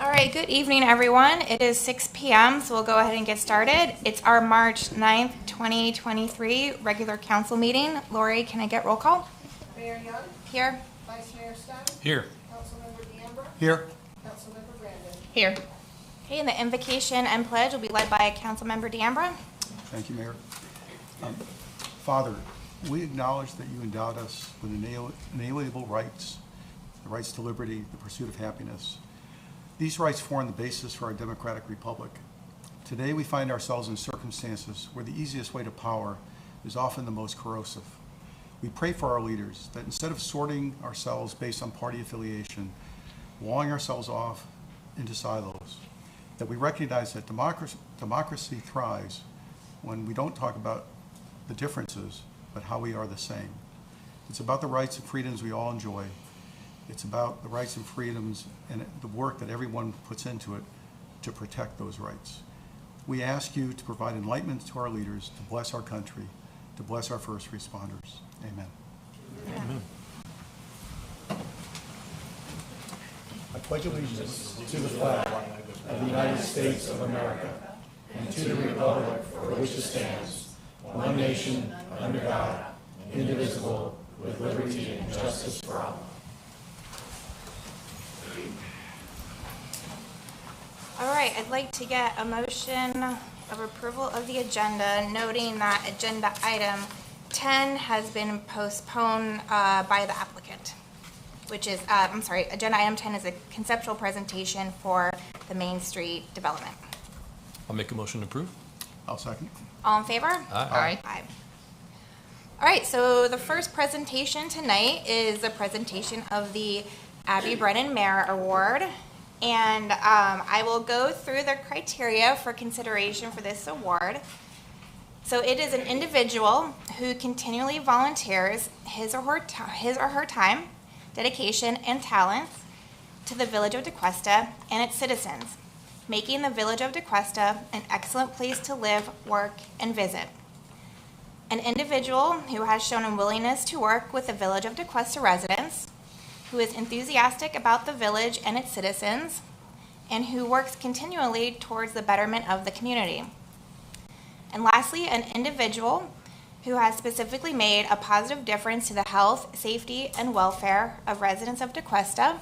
All right, good evening, everyone. It is 6 p.m., so we'll go ahead and get started. It's our March 9th, 2023 regular council meeting. Lori, can I get roll call? Mayor Young? Here. Vice Mayor Stein? Here. Councilmember D'Ambra? Here. Councilmember Brennan? Here. Okay, and the invocation and pledge will be led by Councilmember D'Ambra. Thank you, Mayor. Father, we acknowledge that you endowed us with inalienable rights, the rights to liberty, the pursuit of happiness. These rights form the basis for our democratic republic. Today, we find ourselves in circumstances where the easiest way to power is often the most corrosive. We pray for our leaders that instead of sorting ourselves based on party affiliation, walling ourselves off into silos, that we recognize that democracy thrives when we don't talk about the differences, but how we are the same. It's about the rights and freedoms we all enjoy. It's about the rights and freedoms and the work that everyone puts into it to protect those rights. We ask you to provide enlightenment to our leaders, to bless our country, to bless our first responders. Amen. Amen. I pledge allegiance to the flag of the United States of America and to the republic for which it stands, one nation, under God, indivisible, with liberty and justice for all. All right, I'd like to get a motion of approval of the agenda, noting that agenda item 10 has been postponed by the applicant, which is, agenda item 10 is a conceptual presentation for the Main Street development. I'll make a motion to approve. I'll second. All in favor? Aye. Aye. All right, so the first presentation tonight is a presentation of the Abby Brennan Merit Award. And I will go through the criteria for consideration for this award. So it is an individual who continually volunteers his or her time, dedication, and talents to the Village of DeQuesta and its citizens, making the Village of DeQuesta an excellent place to live, work, and visit. An individual who has shown a willingness to work with the Village of DeQuesta residents, who is enthusiastic about the village and its citizens, and who works continually towards the betterment of the community. And lastly, an individual who has specifically made a positive difference to the health, safety, and welfare of residents of DeQuesta,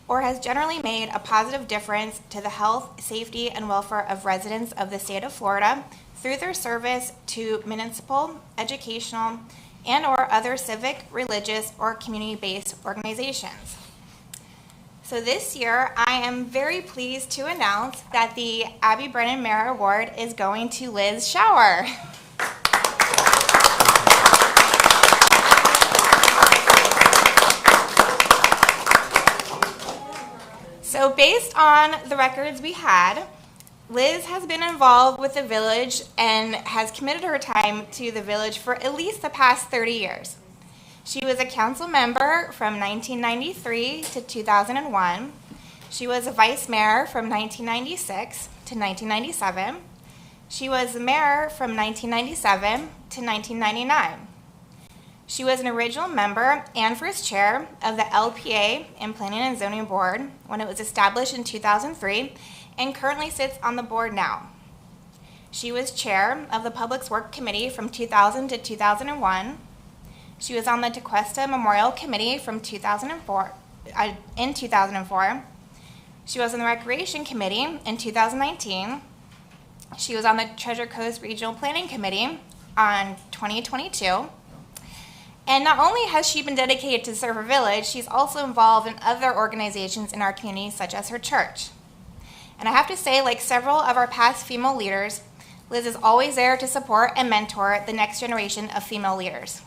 or has generally made a positive difference to the health, safety, and welfare of residents of the state of Florida through their service to municipal, educational, and or other civic, religious, or community-based organizations. So this year, I am very pleased to announce that the Abby Brennan Merit Award is going to Liz Schauer. So based on the records we had, Liz has been involved with the village and has committed her time to the village for at least the past 30 years. She was a council member from 1993 to 2001. She was a vice mayor from 1996 to 1997. She was the mayor from 1997 to 1999. She was an original member and first chair of the LPA and Planning and Zoning Board when it was established in 2003, and currently sits on the board now. She was chair of the Public Works Committee from 2000 to 2001. She was on the DeQuesta Memorial Committee from 2004. She was on the Recreation Committee in 2019. She was on the Treasure Coast Regional Planning Committee on 2022. And not only has she been dedicated to serve her village, she's also involved in other organizations in our community, such as her church. And I have to say, like several of our past female leaders, Liz is always there to support and mentor the next generation of female leaders.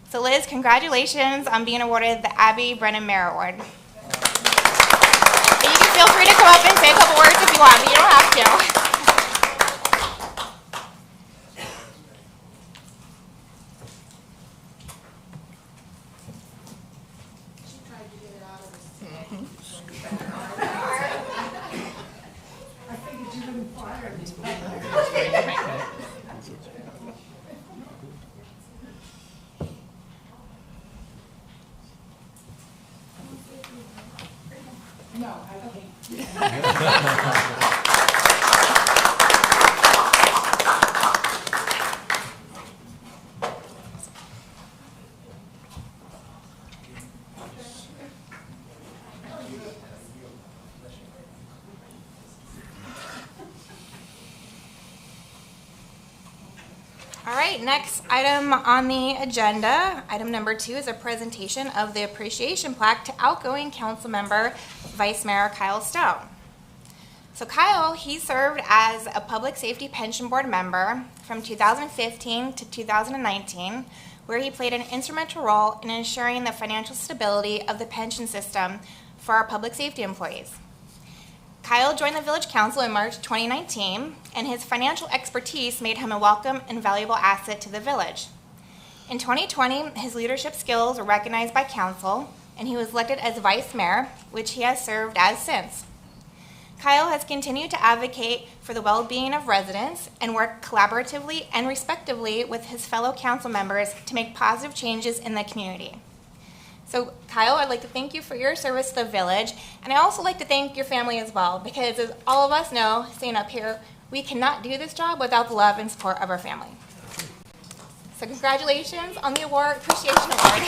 So Liz, congratulations on being awarded the Abby Brennan Merit Award. And you can feel free to come up and say a couple words if you want, but you don't have to. All right, next item on the agenda, item number 2 is a presentation of the appreciation plaque to outgoing council member, Vice Mayor Kyle Stone. So Kyle, he served as a Public Safety Pension Board member from 2015 to 2019, where he played an instrumental role in ensuring the financial stability of the pension system for our public safety employees. Kyle joined the Village Council in March 2019, and his financial expertise made him a welcome and valuable asset to the village. In 2020, his leadership skills were recognized by Council, and he was elected as Vice Mayor, which he has served as since. Kyle has continued to advocate for the well-being of residents and work collaboratively and respectively with his fellow council members to make positive changes in the community. So Kyle, I'd like to thank you for your service to the village, and I also like to thank your family as well, because as all of us know, staying up here, we cannot do this job without the love and support of our family. So congratulations on the award, appreciation award.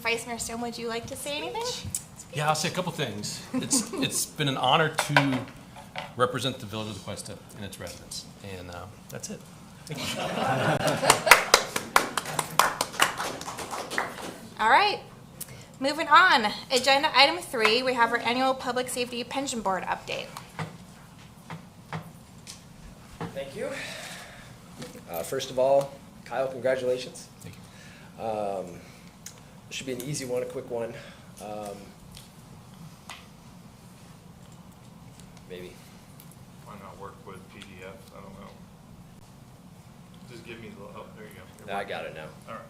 Vice Mayor Stone, would you like to say anything? Yeah, I'll say a couple things. It's been an honor to represent the village of the Cuesta and its residents, and that's it. Thank you. All right, moving on. Agenda item 3, we have our annual Public Safety Pension Board update. Thank you. First of all, Kyle, congratulations. Thank you. Should be an easy one, a quick one. Maybe. Why not work with PDF? I don't know. Just give me the, oh, there you go. You're I got it now. All right.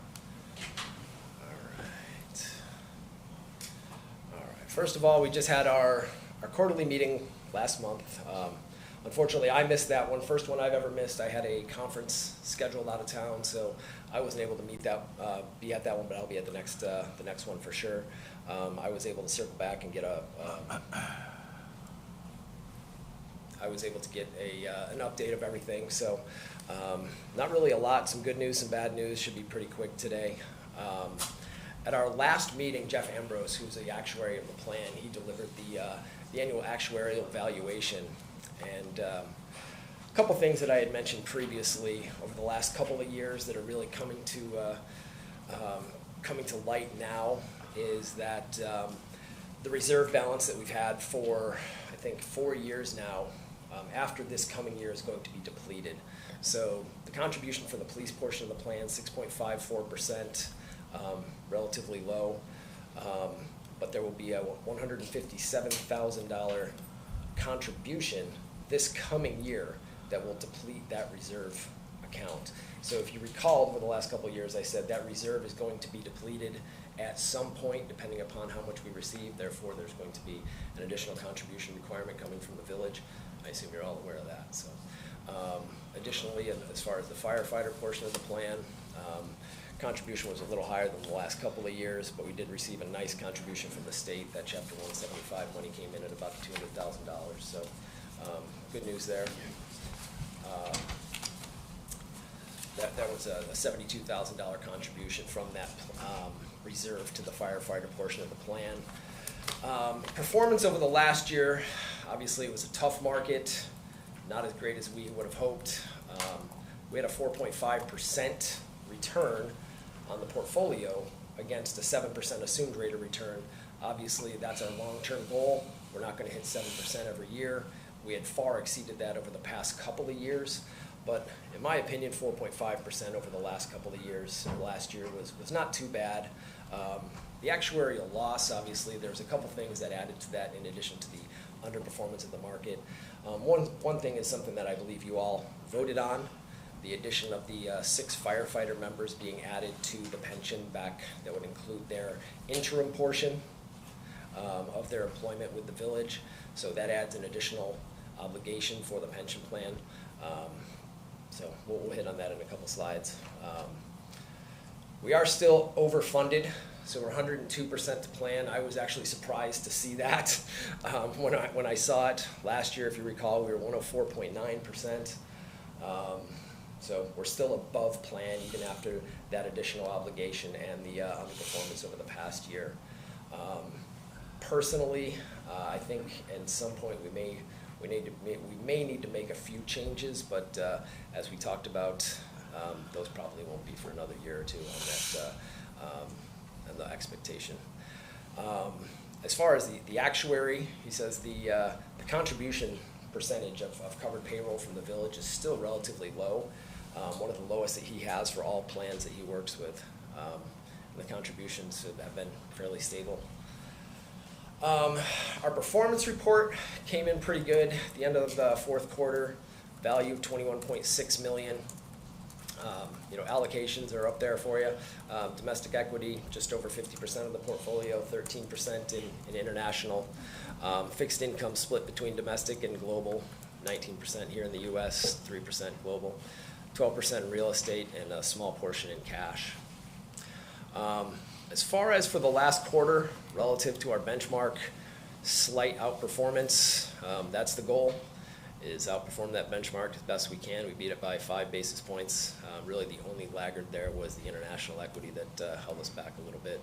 All right. First of all, we just had our quarterly meeting last month. Unfortunately, I missed that one. First one I've ever missed. I had a conference scheduled out of town, so I wasn't able to be at that one, but I'll be at the next one for sure. I was able to circle back and get an update of everything. So not really a lot. Some good news, some bad news. Should be pretty quick today. At our last meeting, Jeff Ambrose, who's the actuary of the plan, he delivered the annual actuarial valuation. And a couple things that I had mentioned previously over the last couple of years that are really coming to light now is that the reserve balance that we've had for, I think, 4 years now, after this coming year is going to be depleted. So the contribution for the police portion of the plan, 6.54%, relatively low, but there will be a $157,000 contribution this coming year that will deplete that reserve account. So if you recall, over the last couple of years, I said that reserve is going to be depleted at some point, depending upon how much we receive. Therefore, there's going to be an additional contribution requirement coming from the village. I assume you're all aware of that. So, additionally, as far as the firefighter portion of the plan, contribution was a little higher than the last couple of years, but we did receive a nice contribution from the state. That Chapter 175 money came in at about $200,000. So, good news there. That was a $72,000 contribution from that reserve to the firefighter portion of the plan. Performance over the last year, obviously it was a tough market, not as great as we would have hoped. We had a 4.5% return on the portfolio against a 7% assumed rate of return. Obviously that's our long-term goal. We're not going to hit 7% every year. We had far exceeded that over the past couple of years. But in my opinion, 4.5% over the last couple of years, last year was not too bad. The actuarial loss, obviously, there's a couple things that added to that in addition to the underperformance of the market. One thing is something that I believe you all voted on, the addition of the 6 firefighter members being added to the pension back that would include their interim portion of their employment with the village. So that adds an additional obligation for the pension plan. So we'll hit on that in a couple slides. We are still overfunded, so we're 102% to plan. I was actually surprised to see that when I saw it last year. If you recall, we were 104.9%. So we're still above plan even after that additional obligation and the underperformance over the past year. Personally, I think at some point we may need to make a few changes, but as we talked about, those probably won't be for another year or two on the expectation. As far as the actuary, he says the contribution percentage of covered payroll from the village is still relatively low, one of the lowest that he has for all plans that he works with. The contributions have been fairly stable. Our performance report came in pretty good at the end of the fourth quarter, value of $21.6 million. Allocations are up there for you. Domestic equity, just over 50% of the portfolio, 13% in international. Fixed income split between domestic and global, 19% here in the US, 3% global, 12% in real estate, and a small portion in cash. As far as for the last quarter, relative to our benchmark, slight outperformance. That's the goal, is outperform that benchmark as best we can. We beat it by 5 basis points. Really the only laggard there was the international equity that held us back a little bit.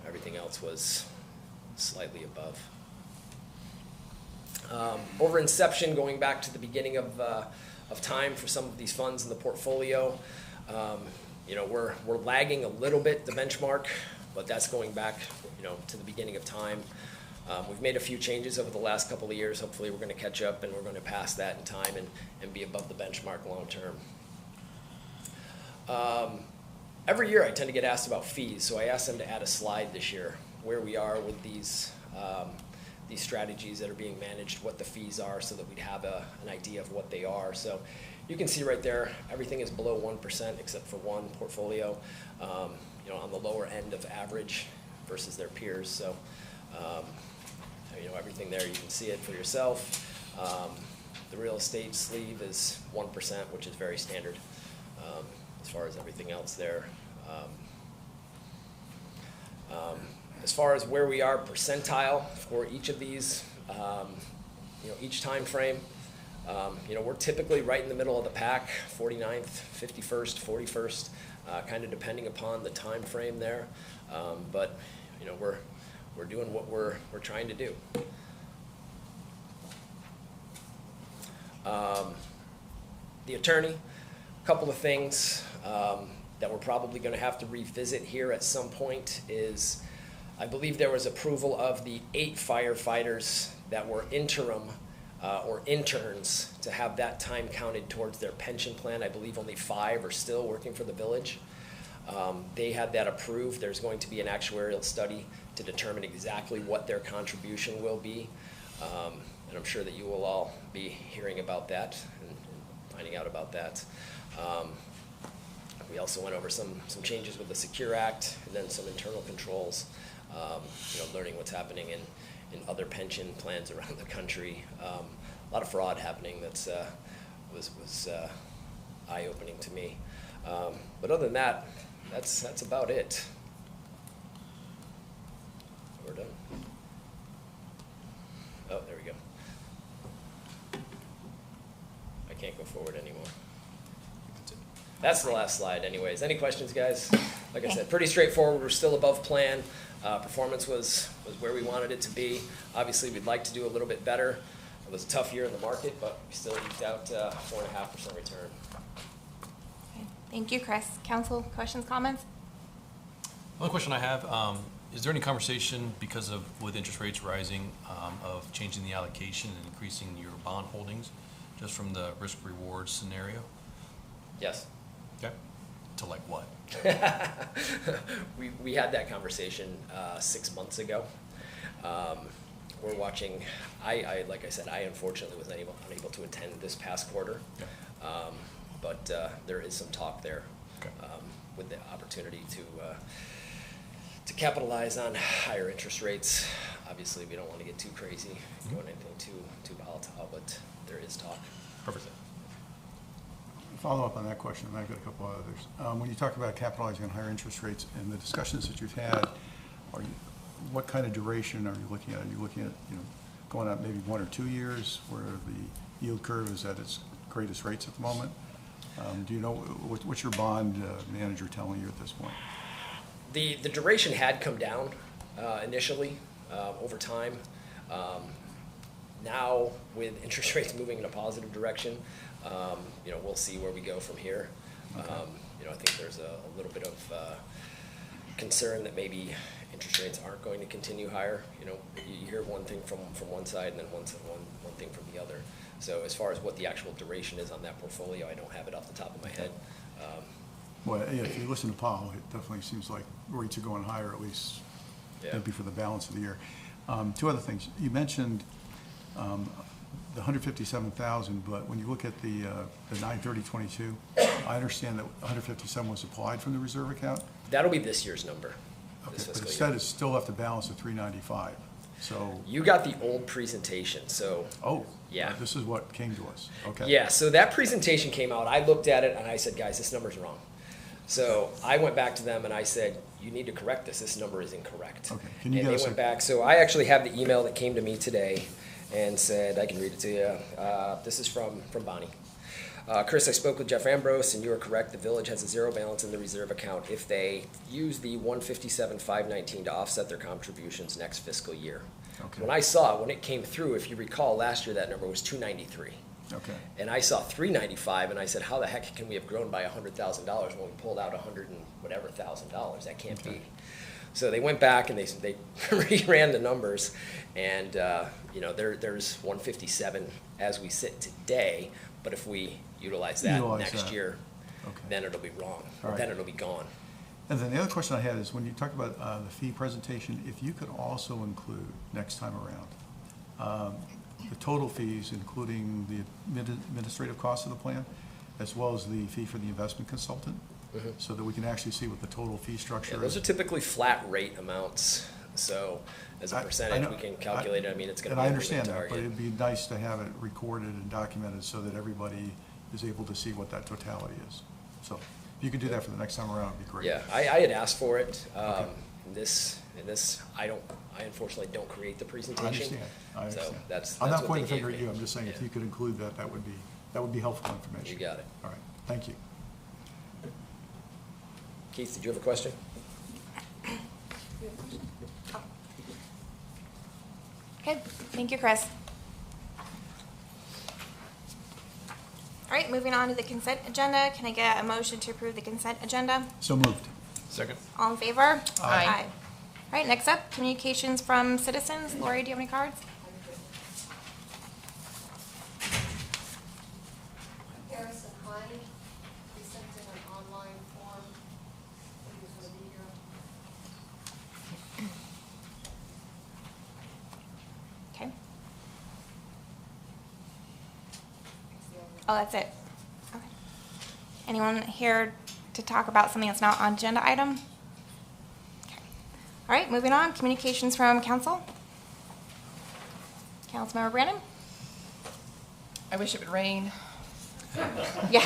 Everything else was slightly above. Over inception, going back to the beginning of time for some of these funds in the portfolio, we're lagging a little bit the benchmark, but that's going back, to the beginning of time. We've made a few changes over the last couple of years. Hopefully we're going to catch up and we're going to pass that in time and be above the benchmark long term. Every year I tend to get asked about fees, so I asked them to add a slide this year where we are with these strategies that are being managed, what the fees are, so that we'd have an idea of what they are. So you can see right there, everything is below 1% except for one portfolio, on the lower end of average versus their peers. So, everything there, you can see it for yourself. The real estate sleeve is 1%, which is very standard as far as everything else there. As far as where we are percentile for each of these, each time frame, we're typically right in the middle of the pack, 49th, 51st, 41st, kind of depending upon the time frame there. But we're doing what we're trying to do. The attorney, a couple of things that we're probably going to have to revisit here at some point is, I believe there was approval of the 8 firefighters that were interim or interns to have that time counted towards their pension plan. I believe only 5 are still working for the village. They had that approved. There's going to be an actuarial study to determine exactly what their contribution will be. And I'm sure that you will all be hearing about that and finding out about that. We also went over some changes with the Secure Act and then some internal controls, learning what's happening in other pension plans around the country. A lot of fraud happening that's was eye-opening to me. But other than that, that's about it. We're done. Oh, there we go. I can't go forward anymore. That's the last slide anyways. Any questions, guys? Like I said, pretty straightforward. We're still above plan. Performance was where we wanted it to be. Obviously, we'd like to do a little bit better. It was a tough year in the market, but we still eked out 4.5% return. Okay. Thank you, Kris. Council, questions, comments? One question I have, is there any conversation because with interest rates rising of changing the allocation and increasing your bond holdings just from the risk reward scenario? Yes. Okay. To like what? We had that conversation 6 months ago. We're watching, like I said, I unfortunately was unable to attend this past quarter. Yeah. But there is some talk there Okay. with the opportunity to capitalize on higher interest rates. Obviously, we don't want to get too crazy, go into anything too volatile, but there is talk. Perfect. Follow up on that question, and I've got a couple of others. When you talk about capitalizing on higher interest rates and the discussions that you've had, what kind of duration are you looking at? Are you looking at, going out maybe 1 or 2 years where the yield curve is at its greatest rates at the moment? Do you know, what's your bond manager telling you at this point? The duration had come down initially over time. Now, with interest rates moving in a positive direction, we'll see where we go from here. I think there's a little bit of concern that maybe interest rates aren't going to continue higher. You hear one thing from one side and then one thing from the other. So as far as what the actual duration is on that portfolio, I don't have it off the top of my head. Well, yeah, if you listen to Powell, it definitely seems like rates are going higher, at least maybe for the balance of the year. 2 other things. You mentioned the 157,000, but when you look at the 9/30/22, I understand that 157 was applied from the reserve account. That'll be this year's number. Okay, This but fiscal instead year. it's still left a balance of 395. So, You got the old presentation, so yeah. This is what came to us. Okay. Yeah, so that presentation came out. I looked at it and I said, guys, this number's wrong. So I went back to them and I said, you need to correct this. This number is incorrect. Okay. Can you and get they us went back. So I actually have the email that came to me today and said, I can read it to you. This is from Bonnie. Kris, I spoke with Jeff Ambrose, and you are correct. The village has a zero balance in the reserve account if they use the 157,519 to offset their contributions next fiscal year. Okay. When I saw it, when it came through, if you recall, last year that number was 293. Okay. And I saw 395, and I said, how the heck can we have grown by $100,000 when we pulled out $100 and whatever thousand dollars? That can't be. So they went back and they reran the numbers, and there's 157 as we sit today. But if we utilize that next year, then it'll be wrong. Right. Then it'll be gone. And then the other question I had is, when you talk about the fee presentation, if you could also include next time around the total fees, including the administrative costs of the plan, as well as the fee for the investment consultant, so that we can actually see what the total fee structure is. Those are typically flat rate amounts. So as a percentage, we can calculate it. I mean, it's going to be And I a moving understand that, target. but it'd be nice to have it recorded and documented so that everybody is able to see what that totality is. So if you could do that for the next time around, it'd be great. Yeah, I had asked for it. Okay. This, I unfortunately don't create the presentation. I understand. So that's I'm not what pointing they the finger gave at you, me. I'm just saying if Yeah. you could include that, that would be helpful information. You got it. All right, thank you. Keith, did you have a question? Okay, thank you, Kris. All right, moving on to the consent agenda. Can I get a motion to approve the consent agenda? So moved. Second. All in favor? Aye. All right, next up, communications from citizens. Lori, do you have any cards? Harrison Hine, he sent in an online form. He was going to be here. Okay. Oh, that's it. Okay. Anyone here to talk about something that's not on agenda item? Okay. All right, moving on. Communications from council. Councilmember Brennan? I wish it would rain. Yeah.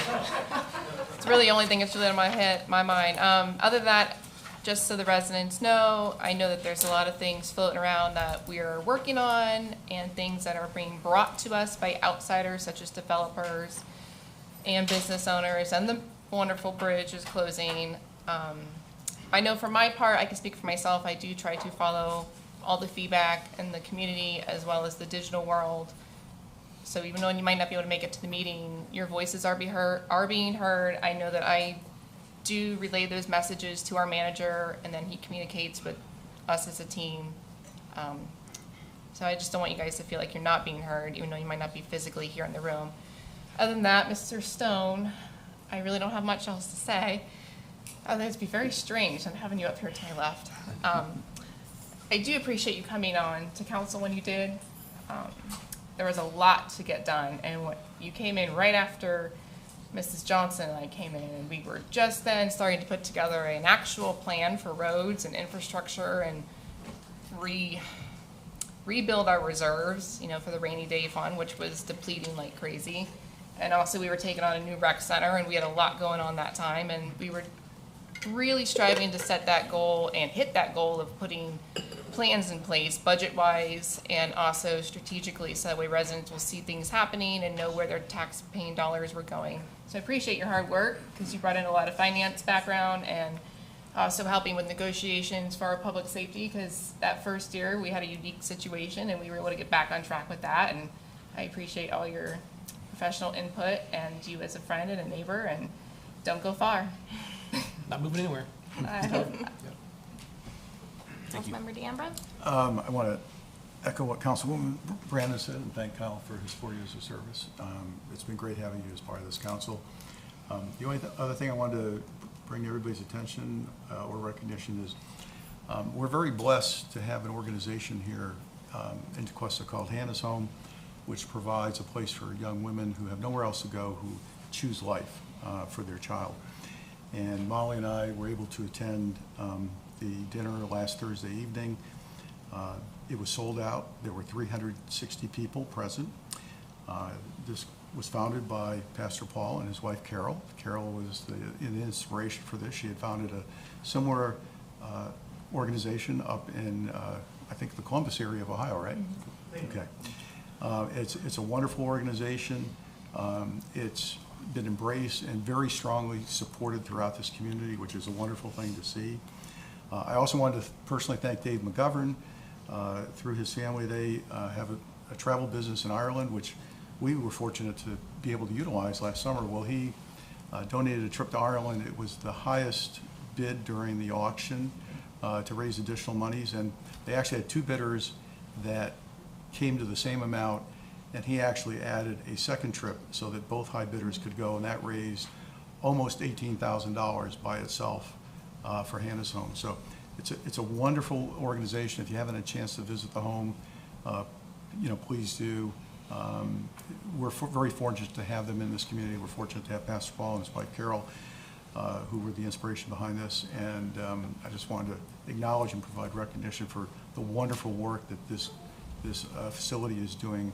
It's really the only thing that's really on my mind. Other than that, just so the residents know, I know that there's a lot of things floating around that we are working on and things that are being brought to us by outsiders such as developers and business owners, and the wonderful bridge is closing. I know for my part, I can speak for myself, I do try to follow all the feedback in the community as well as the digital world. So even though you might not be able to make it to the meeting, your voices are being heard. I know that I do relay those messages to our manager, and then he communicates with us as a team. So I just don't want you guys to feel like you're not being heard, even though you might not be physically here in the room. Other than that, Mr. Stone, I really don't have much else to say. Other than it'd be very strange and having you up here till I left. I do appreciate you coming on to council when you did. There was a lot to get done, and what you came in right after Mrs. Johnson and I came in, and we were just then starting to put together an actual plan for roads and infrastructure and rebuild our reserves, you know, for the rainy day fund, which was depleting like crazy. And also we were taking on a new rec center, and we had a lot going on that time, and we were really striving to set that goal and hit that goal of putting plans in place budget-wise and also strategically, so that way residents will see things happening and know where their tax-paying dollars were going. So I appreciate your hard work, because you brought in a lot of finance background and also helping with negotiations for our public safety, because that first year we had a unique situation and we were able to get back on track with that. And I appreciate all your professional input and you as a friend and a neighbor, and don't go far. Not moving anywhere. I hope. Thank you. Councilmember DeAmbra? I want to echo what Councilwoman Brennan said and thank Kyle for his 4 years of service. It's been great having you as part of this council. The only other thing I wanted to bring to everybody's attention or recognition is we're very blessed to have an organization here in Tequesta called Hannah's Home, which provides a place for young women who have nowhere else to go, who choose life for their child. And Molly and I were able to attend the dinner last Thursday evening. It was sold out. There were 360 people present. This was founded by Pastor Paul and his wife Carol. Carol was the inspiration for this. She had founded a similar organization up in, I think, the Columbus area of Ohio, right? Okay. It's a wonderful organization. It's been embraced and very strongly supported throughout this community, which is a wonderful thing to see. I also wanted to personally thank Dave McGovern. Through his family, they have a travel business in Ireland, which we were fortunate to be able to utilize last summer. Well, he donated a trip to Ireland. It was the highest bid during the auction to raise additional monies, and they actually had two bidders that came to the same amount, and he actually added a second trip so that both high bidders could go, and that raised almost $18,000 by itself for Hannah's Home. So it's a wonderful organization. If you haven't had a chance to visit the home, please do. We're very fortunate to have them in this community. We're fortunate to have Pastor Paul and his wife Carol, who were the inspiration behind this. And I just wanted to acknowledge and provide recognition for the wonderful work that this facility is doing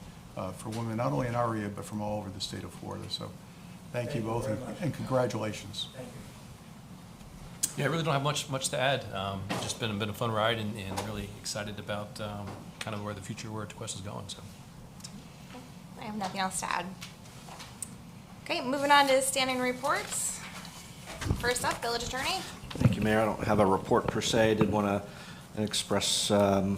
for women, not only in our area, but from all over the state of Florida. So thank you both, and congratulations. Thank you. Yeah, I really don't have much to add. It's just been a fun ride, and really excited about kind of where the future, where Tequesta is going. So. I have nothing else to add. Okay, moving on to standing reports. First up, Village Attorney. Thank you, Mayor. I don't have a report per se. I did want to express how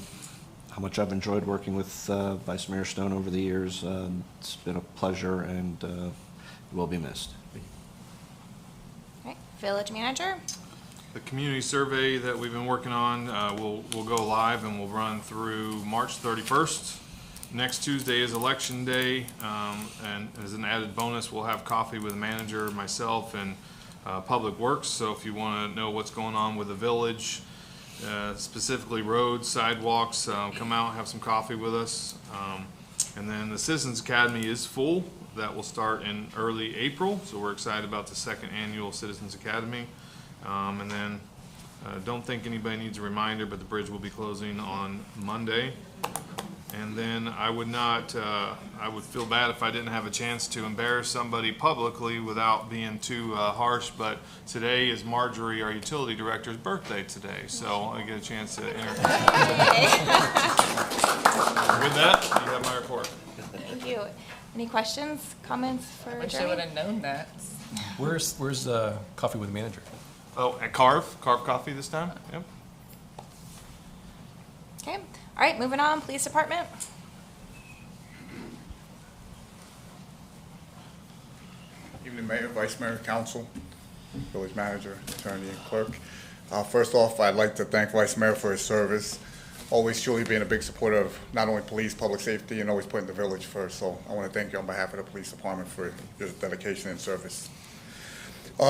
much I've enjoyed working with Vice Mayor Stone over the years. It's been a pleasure, and it will be missed. Okay, Village Manager. The community survey that we've been working on will go live and will run through March 31st. Next Tuesday is Election Day, and as an added bonus, we'll have coffee with the manager, myself, and Public Works. So if you want to know what's going on with the village, specifically roads, sidewalks, come out, have some coffee with us. And then the Citizens Academy is full. That will start in early April, so we're excited about the second annual Citizens Academy. And then don't think anybody needs a reminder, but the bridge will be closing on Monday. And then I would feel bad if I didn't have a chance to embarrass somebody publicly without being too harsh, but today is Marjorie, our utility director's birthday today, so I get a chance to introduce With that, you have my report. Thank you. Any questions, comments for I wish I Jeremy? would have known that. Where's coffee with the manager? Oh, at Carve Coffee this time? Yep. Okay, all right, moving on, Police Department. Evening, Mayor, Vice Mayor, Council, Village Manager, Attorney, and Clerk. First off, I'd like to thank Vice Mayor for his service. always truly being a big supporter of not only police, public safety, and always putting the village first. So I want to thank you on behalf of the police department for your dedication and service.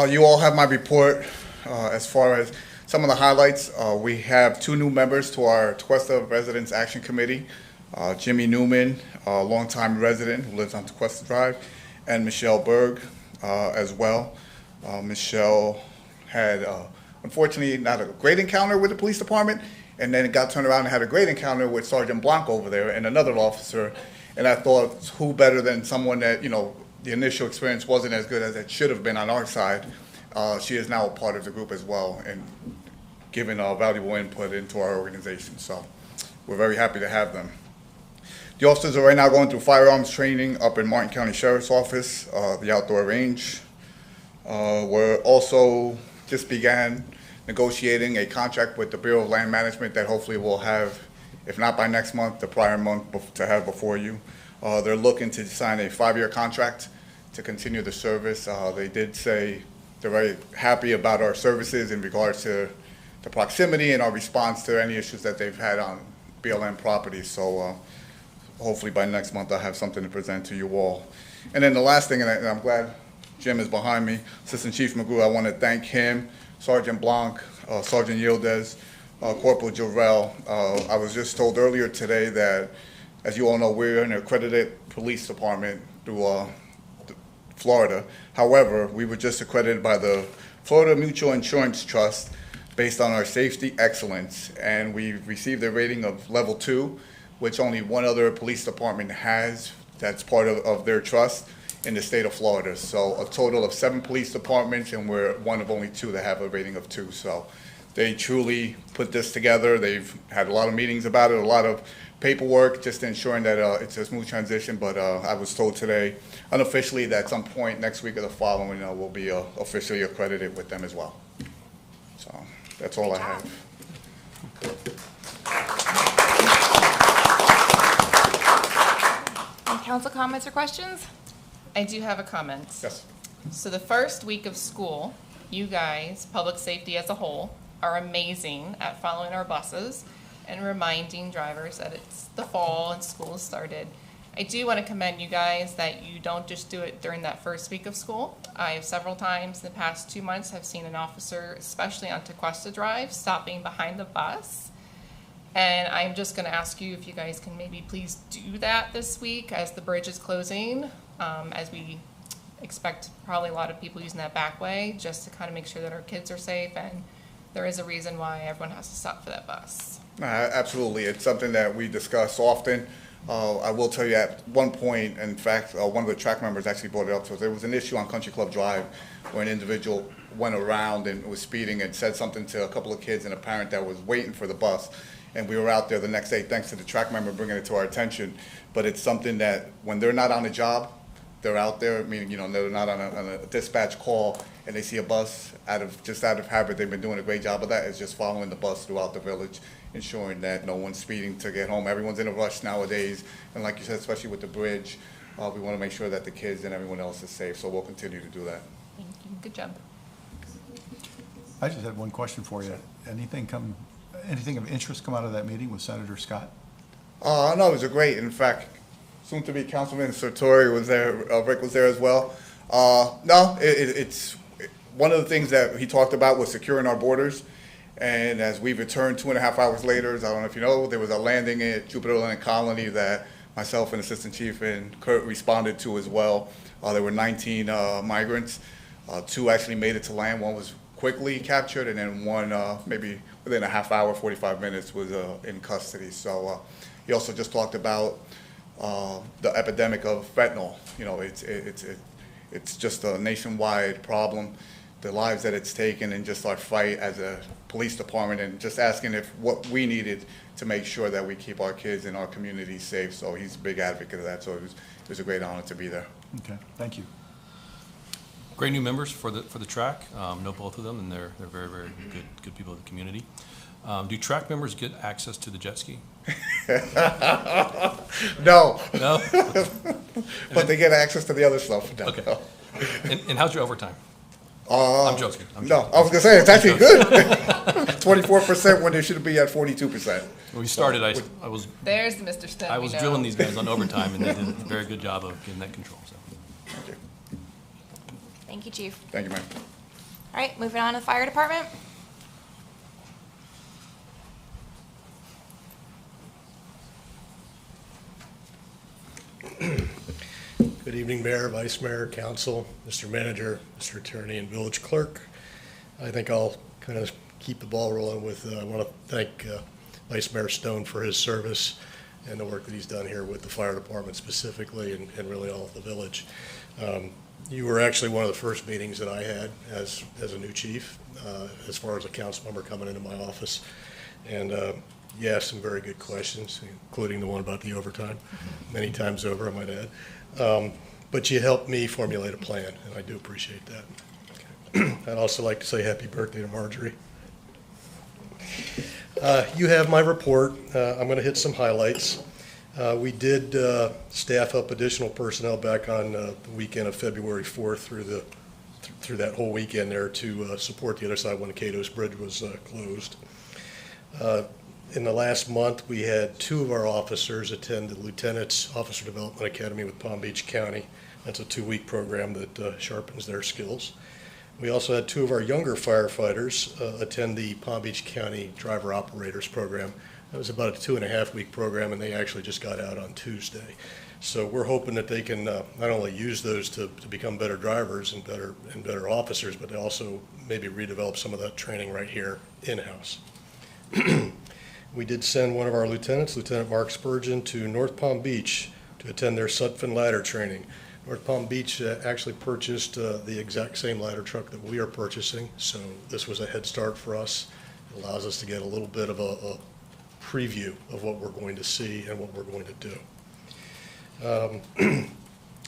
You all have my report as far as some of the highlights. We have 2 new members to our Tequesta Residents Action Committee. Jimmy Newman, a longtime resident who lives on Tequesta Drive, and Michelle Berg as well. Michelle had, unfortunately, not a great encounter with the police department, and then it got turned around and had a great encounter with Sergeant Blanc over there and another officer. And I thought, who better than someone that, you know, the initial experience wasn't as good as it should have been on our side. She is now a part of the group as well and giving valuable input into our organization. So we're very happy to have them. The officers are right now going through firearms training up in Martin County Sheriff's Office, the outdoor range. We're also just began negotiating a contract with the Bureau of Land Management that hopefully we'll have, if not by next month, the prior month to have before you. They're looking to sign a 5-year contract to continue the service. They did say they're very happy about our services in regards to the proximity and our response to any issues that they've had on BLM properties. So hopefully by next month I'll have something to present to you all. And then the last thing, and I'm glad Jim is behind me, Assistant Chief McGrew, I want to thank him, Sergeant Blanc, Sergeant Yildiz, Corporal Jarrell. I was just told earlier today that, as you all know, we're an accredited police department through Florida. However, we were just accredited by the Florida Mutual Insurance Trust based on our safety excellence, and we received a rating of level 2, which only one other police department has that's part of their trust in the state of Florida. So a total of 7 police departments, and we're one of only 2 that have a rating of 2. So they truly put this together. They've had a lot of meetings about it, a lot of paperwork, just ensuring that it's a smooth transition. But I was told today, unofficially, that at some point next week or the following, we'll be officially accredited with them as well. So that's all I have. Any council comments or questions? I do have a comment. Yes. So the first week of school, you guys, public safety as a whole, are amazing at following our buses and reminding drivers that it's the fall and school has started. I do want to commend you guys that you don't just do it during that first week of school. I have several times in the past 2 months have seen an officer, especially on Tequesta Drive, stopping behind the bus. And I'm just going to ask you if you guys can maybe please do that this week as the bridge is closing, as we expect probably a lot of people using that back way, just to kind of make sure that our kids are safe and there is a reason why everyone has to stop for that bus. Absolutely. It's something that we discuss often. I will tell you at one point, in fact, one of the track members actually brought it up to us. There was an issue on Country Club Drive where an individual went around and was speeding and said something to a couple of kids and a parent that was waiting for the bus. And we were out there the next day, thanks to the track member bringing it to our attention. But it's something that when they're not on the job, they're out there, meaning, they're not on a dispatch call, and they see a bus out of habit. They've been doing a great job of that. It's just following the bus throughout the village, ensuring that no one's speeding to get home. Everyone's in a rush nowadays, and like you said, especially with the bridge, we want to make sure that the kids and everyone else is safe. So we'll continue to do that. Thank you. Good job. I just had one question for you. Anything of interest come out of that meeting with Senator Scott? No, it was great. In fact, soon to be Councilman Sartori was there, Rick was there as well. No, it's one of the things that he talked about was securing our borders. And as we returned 2.5 hours later, I don't know if you know, there was a landing at Jupiter Land Colony that myself and Assistant Chief and Kurt responded to as well. There were 19 migrants. 2 actually made it to land. 1 was quickly captured, and then 1 maybe within a half hour, 45 minutes was in custody. So he also just talked about the epidemic of fentanyl. It's just a nationwide problem. The lives that it's taken, and just our fight as a police department, and just asking if what we needed to make sure that we keep our kids and our communities safe. So he's a big advocate of that. So it was a great honor to be there. Okay, thank you. Great new members for the track. Know both of them, and they're very, very good people of the community. Do track members get access to the jet ski? No. No? But they get access to the other stuff. No. Okay. And how's your overtime? I'm joking. No, I was going to say, it's actually good. It's 24% when they should be at 42%. When we started, I was There's the Mr. Stone. I we was know. drilling these guys on overtime, and they did a very good job of getting that control. So. Thank you. Thank you, Chief. Thank you, ma'am. All right, moving on to the fire department. Good evening, Mayor, Vice Mayor, Council, Mr. Manager, Mr. Attorney, and Village Clerk. I think I'll kind of keep the ball rolling with, I want to thank Vice Mayor Stone for his service and the work that he's done here with the fire department specifically and really all of the village. You were actually one of the first meetings that I had as a new chief, as far as a council member coming into my office. And you asked some very good questions, including the one about the overtime, many times over, I might add. But you helped me formulate a plan, and I do appreciate that. Okay. I'd also like to say happy birthday to Marjorie. You have my report. I'm going to hit some highlights. We did staff up additional personnel back on the weekend of February 4th through that whole weekend there to support the other side when the Cato's Bridge was closed. In the last month, we had 2 of our officers attend the Lieutenant's Officer Development Academy with Palm Beach County. That's a 2-week program that sharpens their skills. We also had 2 of our younger firefighters attend the Palm Beach County Driver Operators Program. That was about a 2.5-week program, and they actually just got out on Tuesday. So we're hoping that they can not only use those to become better drivers and better officers, but they also maybe redevelop some of that training right here in-house. We did send one of our lieutenants, Lieutenant Mark Spurgeon, to North Palm Beach to attend their Sutphin ladder training. North Palm Beach actually purchased the exact same ladder truck that we are purchasing, so this was a head start for us. It allows us to get a little bit of a preview of what we're going to see and what we're going to do.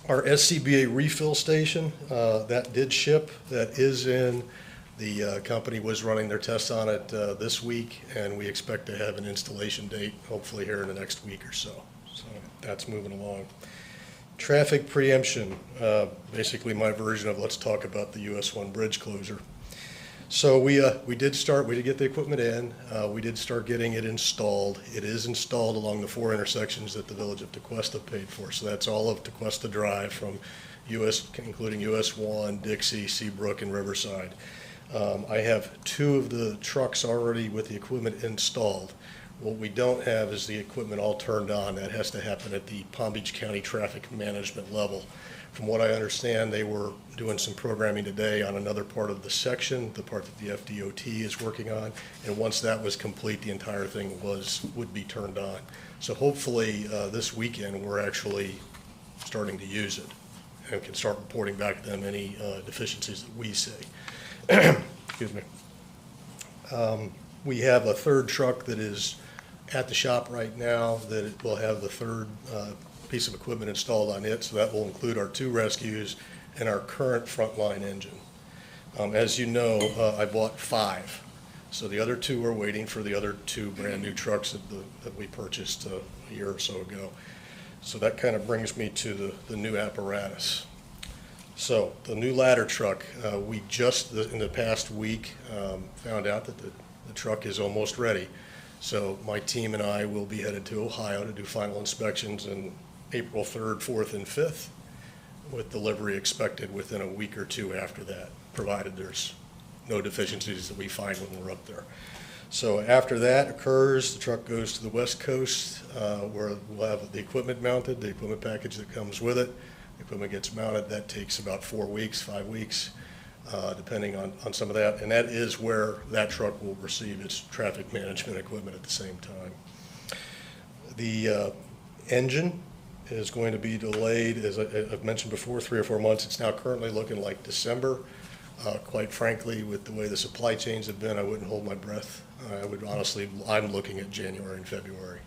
Our SCBA refill station, that did ship. That is in. The company was running their tests on it this week, and we expect to have an installation date hopefully here in the next week or so. So that's moving along. Traffic preemption, basically my version of let's talk about the US 1 bridge closure. So we did get the equipment in. We did start getting it installed. It is installed along the 4 intersections that the Village of Tequesta paid for. So that's all of Tequesta Drive from including US 1, Dixie, Seabrook, and Riverside. I have 2 of the trucks already with the equipment installed. What we don't have is the equipment all turned on. That has to happen at the Palm Beach County traffic management level. From what I understand, they were doing some programming today on another part of the section, the part that the FDOT is working on, and once that was complete, the entire thing would be turned on. So hopefully this weekend we're actually starting to use it and can start reporting back to them any deficiencies that we see. Excuse me. We have a 3rd truck that is at the shop right now that it will have the 3rd piece of equipment installed on it, so that will include our 2 rescues and our current frontline engine. As you know, I bought 5, so the other 2 are waiting for the other 2 brand new trucks that we purchased a year or so ago. So that kind of brings me to the new apparatus. So the new ladder truck, we just in the past week found out that the truck is almost ready. So my team and I will be headed to Ohio to do final inspections in April 3rd, 4th, and 5th, with delivery expected within a week or 2 after that, provided there's no deficiencies that we find when we're up there. So after that occurs, the truck goes to the West Coast where we'll have the equipment mounted, the equipment package that comes with it. The equipment gets mounted. That takes about 4 weeks, 5 weeks, depending on some of that. And that is where that truck will receive its traffic management equipment at the same time. The engine is going to be delayed, as I've mentioned before, 3 or 4 months. It's now currently looking like December. Quite frankly, with the way the supply chains have been, I wouldn't hold my breath. I would honestly, I'm looking at January and February.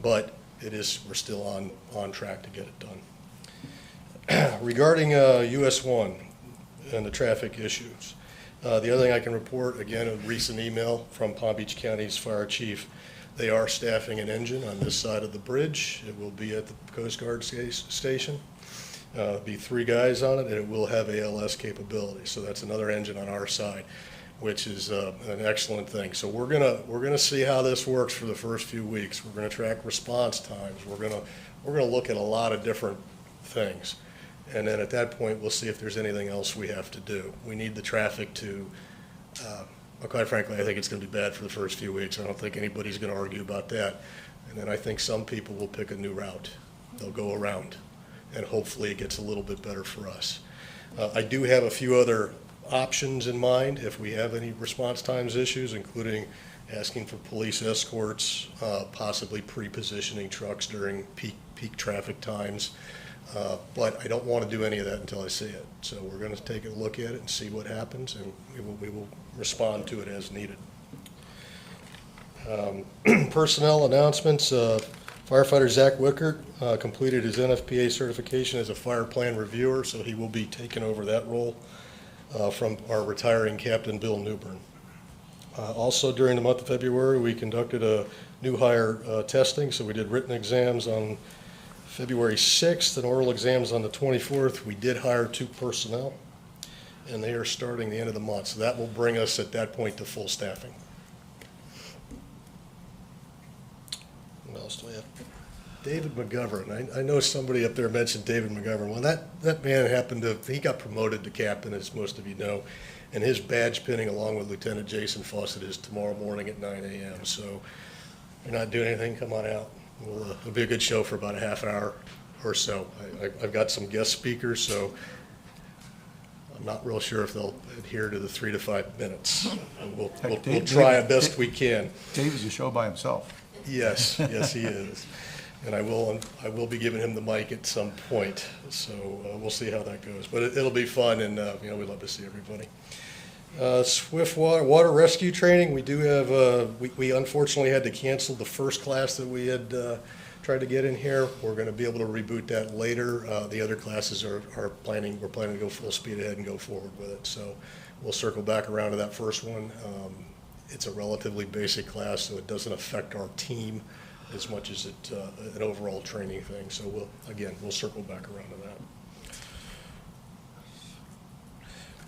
But we're still on track to get it done. Regarding US 1 and the traffic issues, the other thing I can report, again, a recent email from Palm Beach County's fire chief. They are staffing an engine on this side of the bridge. It will be at the Coast Guard station. There'll be 3 guys on it, and it will have ALS capability. So that's another engine on our side. which is an excellent thing. So we're gonna see how this works for the first few weeks. We're gonna track response times. We're gonna look at a lot of different things. And then at that point, we'll see if there's anything else we have to do. We need the traffic to, well, quite frankly, I think it's gonna be bad for the first few weeks. I don't think anybody's gonna argue about that. And then I think some people will pick a new route. They'll go around, and hopefully it gets a little bit better for us. I do have a few other options in mind if we have any response times issues, including asking for police escorts, possibly pre-positioning trucks during peak traffic times. But I don't want to do any of that until I see it. So we're going to take a look at it and see what happens, and we will respond to it as needed. Personnel announcements. Firefighter Zach Wickert completed his NFPA certification as a fire plan reviewer, so he will be taking over that role from our retiring Captain Bill Newbern. Also during the month of February, we conducted a new hire testing, so we did written exams on February 6th and oral exams on the 24th. We did hire 2 personnel, and they are starting the end of the month, so that will bring us at that point to full staffing. What else do we have? David McGovern. I know somebody up there mentioned David McGovern. Well, that man he got promoted to captain, as most of you know, and his badge pinning along with Lieutenant Jason Fawcett is tomorrow morning at 9 a.m. So if you're not doing anything, come on out. It'll be a good show for about a half hour or so. I've got some guest speakers, so I'm not real sure if they'll adhere to the 3 to 5 minutes. We'll try our best we can. Dave is a show by himself. Yes, yes, he is. And I will be giving him the mic at some point, so we'll see how that goes. But it'll be fun, and we'd love to see everybody. Swift water rescue training. We do have. We unfortunately had to cancel the first class that we had tried to get in here. We're going to be able to reboot that later. The other classes we're planning to go full speed ahead and go forward with it. So we'll circle back around to that first one. It's a relatively basic class, so it doesn't affect our team as much as an overall training thing. So we'll circle back around to that.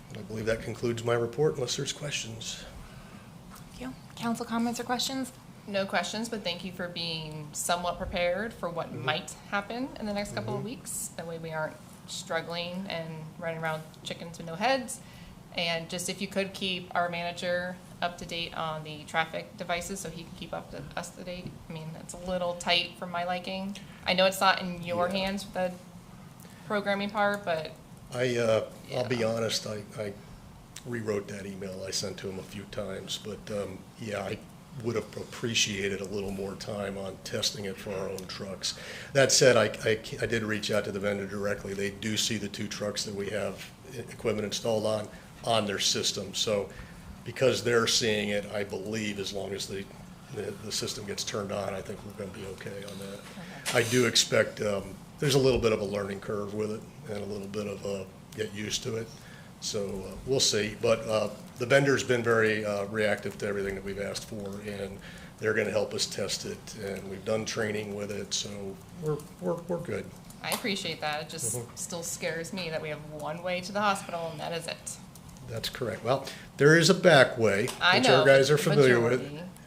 And I believe that concludes my report, unless there's questions. Thank you. Council comments or questions? No questions, but thank you for being somewhat prepared for what might happen in the next couple of weeks. That way we aren't struggling and running around chickens with no heads. And just if you could keep our manager up to date on the traffic devices so he can keep up to us to date. I mean, it's a little tight for my liking. I know it's not in your hands, the programming part, but. I'll be honest, I rewrote that email I sent to him a few times, but I would have appreciated a little more time on testing it for our own trucks. That said, I did reach out to the vendor directly. They do see the 2 trucks that we have equipment installed on their system. So because they're seeing it, I believe as long as the system gets turned on, I think we're going to be okay on that. Okay. I do expect there's a little bit of a learning curve with it and a little bit of a get used to it. So we'll see. But the vendor's been very reactive to everything that we've asked for, and they're going to help us test it. And we've done training with it, so we're good. I appreciate that. It just still scares me that we have one way to the hospital, and that is it. That's correct. Well, there is a back way, which our guys are familiar with.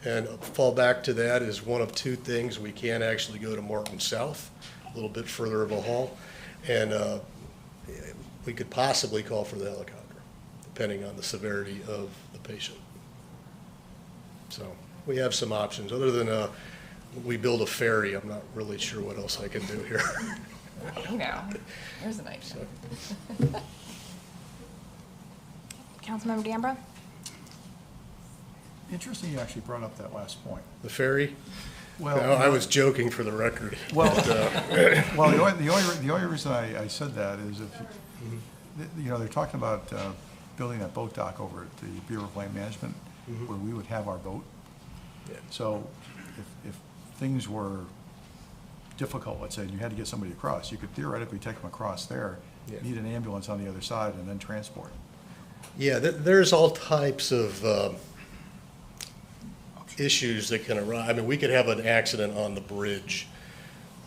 And fall back to that is one of 2 things. We can actually go to Martin South, a little bit further of a haul. And we could possibly call for the helicopter, depending on the severity of the patient. So we have some options. Other than we build a ferry, I'm not really sure what else I can do here. Hey now, there's an idea. Councilmember DeAmbro? Interesting you actually brought up that last point. The ferry? Well, no, I was joking for the record. Well, well, the only reason I said that is if, they're talking about building that boat dock over at the Bureau of Land Management where we would have our boat. Yeah. So if things were difficult, let's say, and you had to get somebody across, you could theoretically take them across there, need an ambulance on the other side, and then transport. Yeah, there's all types of issues that can arise. I mean, we could have an accident on the bridge.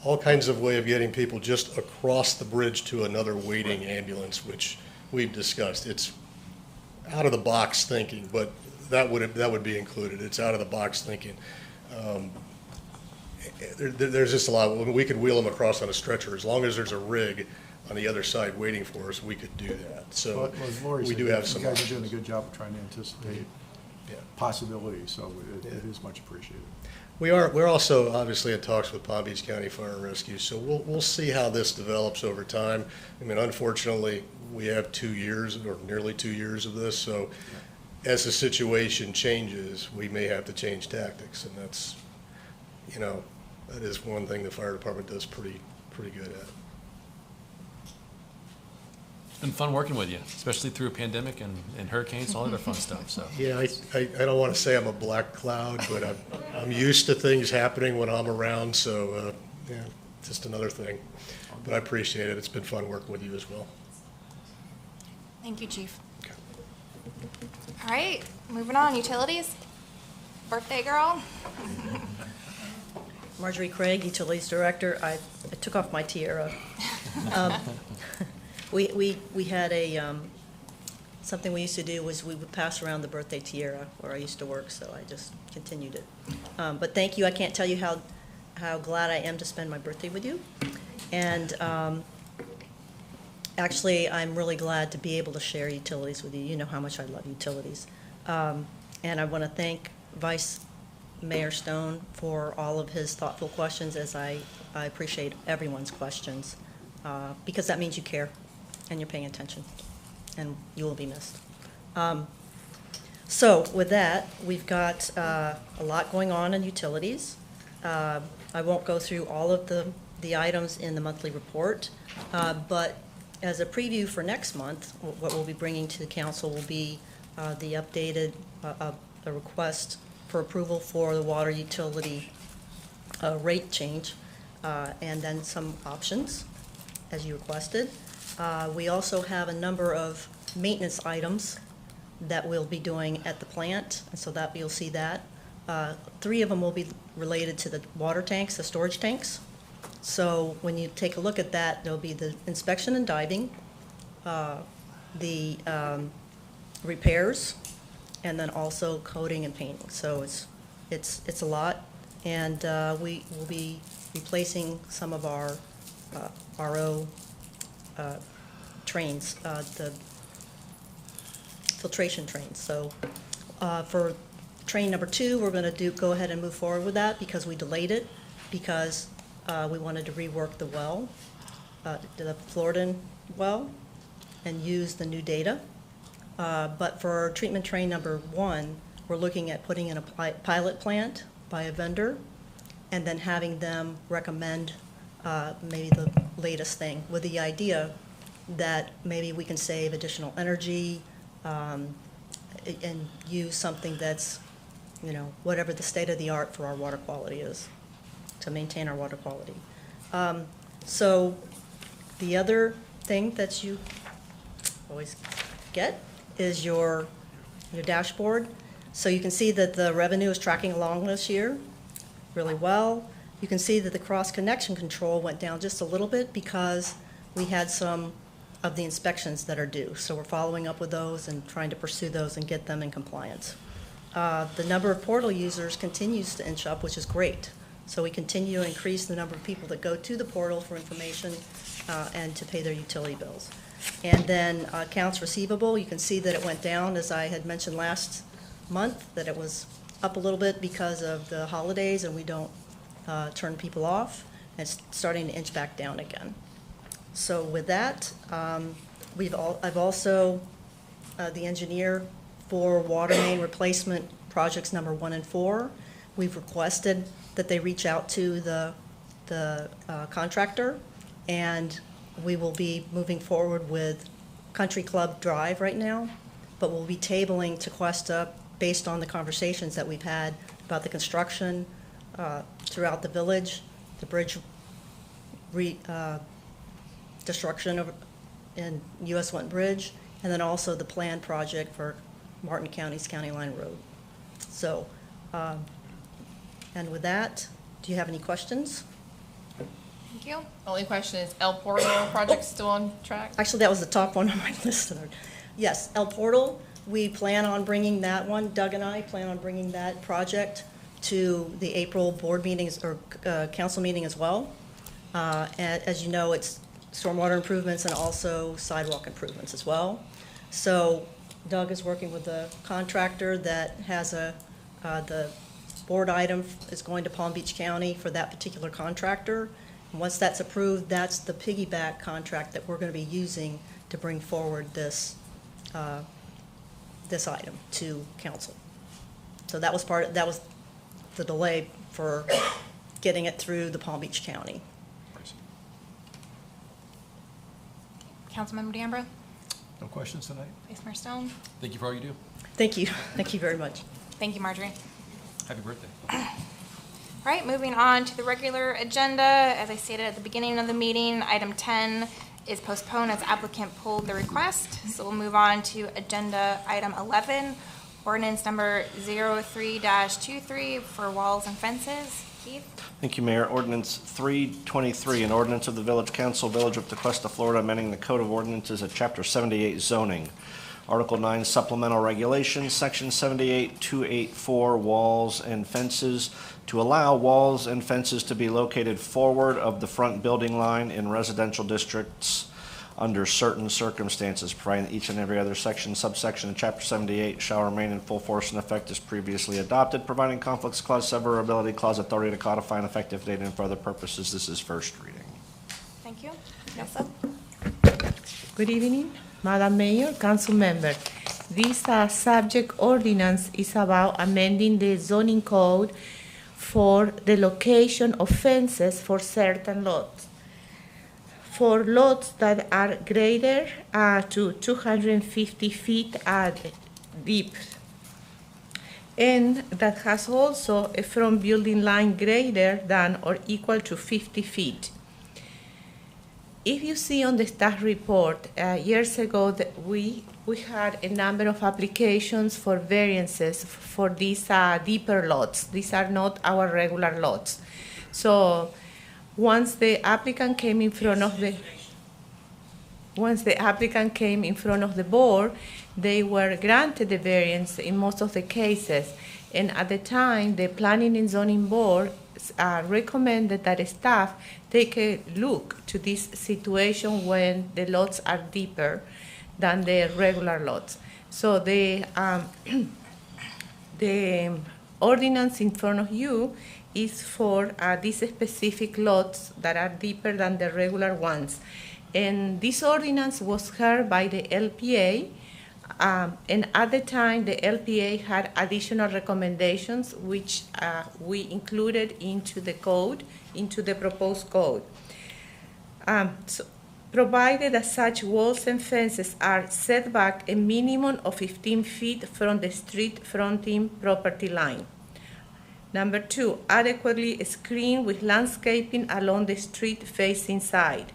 All kinds of way of getting people just across the bridge to another waiting ambulance, which we've discussed. It's out-of-the-box thinking, but that would be included. It's out-of-the-box thinking. There's just a lot. We could wheel them across on a stretcher. As long as there's a rig on the other side waiting for us, we could do that. So Well, as Lori we said, do have some you guys are options. doing a good job of trying to anticipate Yeah. possibilities, so it is much appreciated. We're also obviously in talks with Palm Beach County Fire and Rescue, so we'll see how this develops over time. I mean, unfortunately, we have 2 years or nearly 2 years of this, so as the situation changes, we may have to change tactics, and that's, that is one thing the fire department does pretty good at. It's been fun working with you, especially through a pandemic and hurricanes and all other fun stuff, so. Yeah, I don't want to say I'm a black cloud, but I'm used to things happening when I'm around, so, yeah, just another thing. But I appreciate it. It's been fun working with you as well. Thank you, Chief. Okay. All right, moving on, utilities. Birthday girl. Marjorie Craig, Utilities Director. I took off my tiara. We had something we used to do was we would pass around the birthday tiara where I used to work, so I just continued it. But thank you. I can't tell you how glad I am to spend my birthday with you. And actually, I'm really glad to be able to share utilities with you. You know how much I love utilities. And I want to thank Vice Mayor Stone for all of his thoughtful questions, as I appreciate everyone's questions, because that means you care and you're paying attention, and you will be missed. So with that, we've got a lot going on in utilities. I won't go through all of the items in the monthly report, but as a preview for next month, what we'll be bringing to the council will be the updated a request for approval for the water utility rate change, and then some options, as you requested. We also have a number of maintenance items that we'll be doing at the plant, and so that you'll see that. 3 of them will be related to the water tanks, the storage tanks. So when you take a look at that, there'll be the inspection and diving, the repairs, and then also coating and painting. So it's a lot, and we will be replacing some of our RO trains, the filtration trains. So for train number 2, we're going to go ahead and move forward with that because we delayed it because we wanted to rework the well, the Floridan well, and use the new data. But for treatment train number 1, we're looking at putting in a pilot plant by a vendor and then having them recommend maybe the latest thing with the idea that maybe we can save additional energy and use something that's, whatever the state of the art for our water quality is, to maintain our water quality. So the other thing that you always get is your dashboard. So you can see that the revenue is tracking along this year really well. You can see that the cross-connection control went down just a little bit because we had some of the inspections that are due. So we're following up with those and trying to pursue those and get them in compliance. The number of portal users continues to inch up, which is great. So we continue to increase the number of people that go to the portal for information and to pay their utility bills. And then accounts receivable, you can see that it went down, as I had mentioned last month, that it was up a little bit because of the holidays and we don't turn people off. And it's starting to inch back down again. So with that, I've also, the engineer for water main replacement projects number 1 and 4, we've requested that they reach out to the contractor, and we will be moving forward with Country Club Drive right now, but we'll be tabling Tequesta based on the conversations that we've had about the construction throughout the village, the bridge destruction in US 1 Bridge, and then also the planned project for Martin County's County Line Road. So, and with that, do you have any questions? Thank you. Only question is, El Portal project still on track? Actually, that was the top one on my list. Yes, El Portal, we plan on bringing that one, Doug and I plan on bringing that project to the April board meetings or council meeting as well. And as you know, it's stormwater improvements and also sidewalk improvements as well. So Doug is working with the contractor that has the board item is going to Palm Beach County for that particular contractor. And once that's approved, that's the piggyback contract that we're going to be using to bring forward this this item to council. So that was the delay for getting it through the Palm Beach County. Councilmember DeAmbro? No questions tonight? Vice Mayor Stone? Thank you for all you do. Thank you. Thank you very much. Thank you, Marjorie. Happy birthday. All right, moving on to the regular agenda. As I stated at the beginning of the meeting, item 10 is postponed as applicant pulled the request. So we'll move on to agenda item 11, ordinance number 03-23 for walls and fences. Keith? Thank you, Mayor. Ordinance 323, an ordinance of the Village Council, Village of Tequesta, Florida, amending the Code of Ordinances at Chapter 78 zoning. Article 9 supplemental regulations, Section 78-284 walls and fences, to allow walls and fences to be located forward of the front building line in residential districts under certain circumstances, providing that each and every other section, subsection in Chapter 78 shall remain in full force and effect as previously adopted, providing conflicts clause, severability clause, authority to codify an effective date, and for other purposes. This is first reading. Thank you. Nelsa? Good evening, Madam Mayor, Council Member. This subject ordinance is about amending the zoning code for the location of fences for certain lots. For lots that are greater to 250 feet deep, and that has also a front building line greater than or equal to 50 feet. If you see on the staff report, years ago that we had a number of applications for variances for these deeper lots. These are not our regular lots. So once the applicant came in front of the board, they were granted the variance in most of the cases. And at the time, the Planning and Zoning Board recommended that staff take a look to this situation when the lots are deeper than the regular lots. So the ordinance in front of you is for these specific lots that are deeper than the regular ones. And this ordinance was heard by the LPA, and at the time the LPA had additional recommendations which we included into the code, into the proposed code. So provided that such walls and fences are set back a minimum of 15 feet from the street fronting property line. Number 2, adequately screened with landscaping along the street facing side.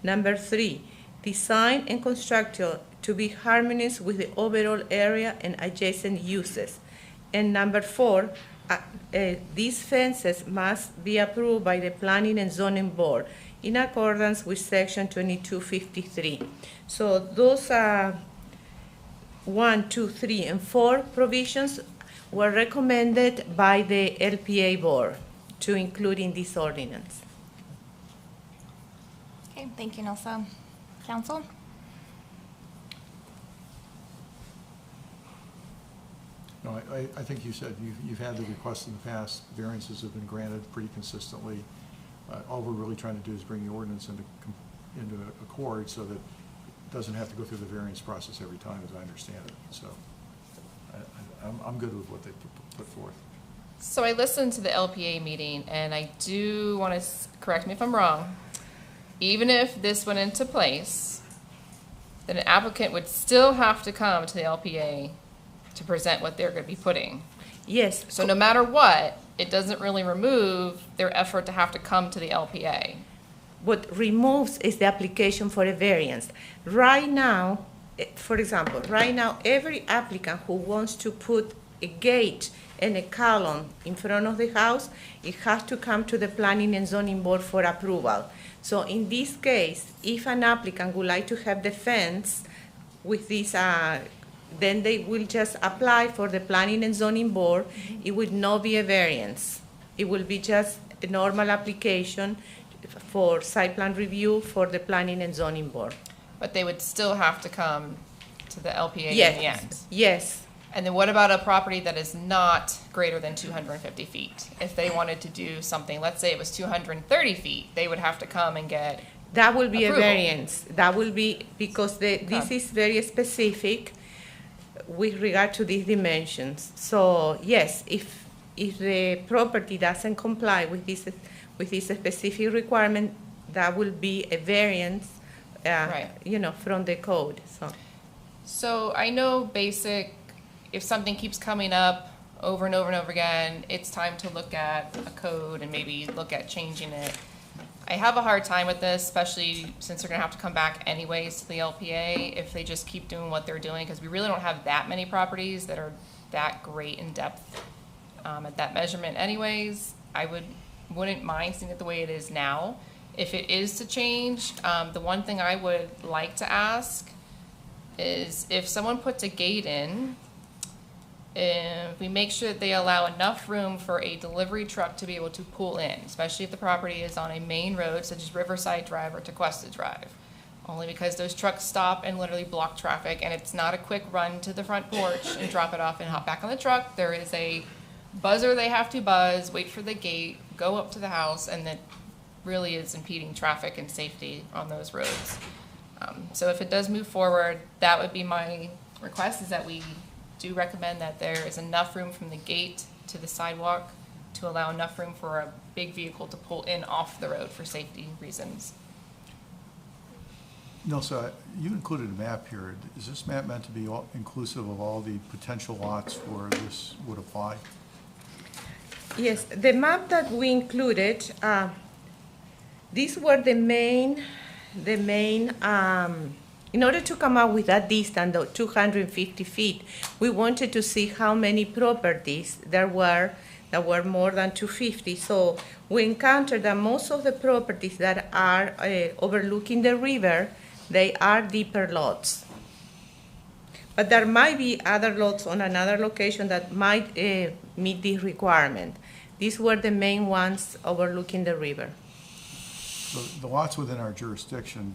Number 3, design and construction to be harmonious with the overall area and adjacent uses. And number 4, these fences must be approved by the Planning and Zoning Board in accordance with Section 2253. So those 1, 2, 3, and 4 provisions were recommended by the LPA board to include in this ordinance. Okay, thank you, Nelsa. Council? No, I think you said you've had the requests in the past. Variances have been granted pretty consistently. All we're really trying to do is bring the ordinance into accord so that it doesn't have to go through the variance process every time, as I understand it. So I'm good with what they put forth. So I listened to the LPA meeting, and I do want to correct me if I'm wrong. Even if this went into place, then an applicant would still have to come to the LPA to present what they're going to be putting. Yes. So no matter what, it doesn't really remove their effort to have to come to the LPA. What removes is the application for a variance. Right now, for example, right now, every applicant who wants to put a gate and a column in front of the house, it has to come to the Planning and Zoning Board for approval. So in this case, if an applicant would like to have the fence with this then they will just apply for the Planning and Zoning Board. It would not be a variance. It will be just a normal application for site plan review for the Planning and Zoning Board. But they would still have to come to the LPA Yes. in the end. Yes. And then what about a property that is not greater than 250 feet? If they wanted to do something, let's say it was 230 feet, they would have to come and get, That will be approval. a variance. That will be, because this Okay. is very specific with regard to these dimensions. So yes, if the property doesn't comply with this specific requirement, that will be a variance, Right. from the code, so. So I know basic, if something keeps coming up over and over and over again, it's time to look at a code and maybe look at changing it. I have a hard time with this, especially since they're gonna have to come back anyways to the LPA if they just keep doing what they're doing, because we really don't have that many properties that are that great in depth at that measurement anyways. I wouldn't mind seeing it the way it is now. If it is to change, the one thing I would like to ask is if someone puts a gate in, if we make sure that they allow enough room for a delivery truck to be able to pull in, especially if the property is on a main road such as Riverside Drive or Tequesta Drive. Only because those trucks stop and literally block traffic, and it's not a quick run to the front porch and drop it off and hop back on the truck. There is a buzzer they have to buzz, wait for the gate, go up to the house, and that really is impeding traffic and safety on those roads. So if it does move forward, that would be my request, is that we do recommend that there is enough room from the gate to the sidewalk to allow enough room for a big vehicle to pull in off the road for safety reasons. Nelsa, you included a map here. Is this map meant to be inclusive of all the potential lots where this would apply? Yes, the map that we included, these were the main, in order to come up with that distance of 250 feet, we wanted to see how many properties there were that were more than 250. So we encountered that most of the properties that are overlooking the river, they are deeper lots. But there might be other lots on another location that might meet this requirement. These were the main ones overlooking the river. So the lots within our jurisdiction,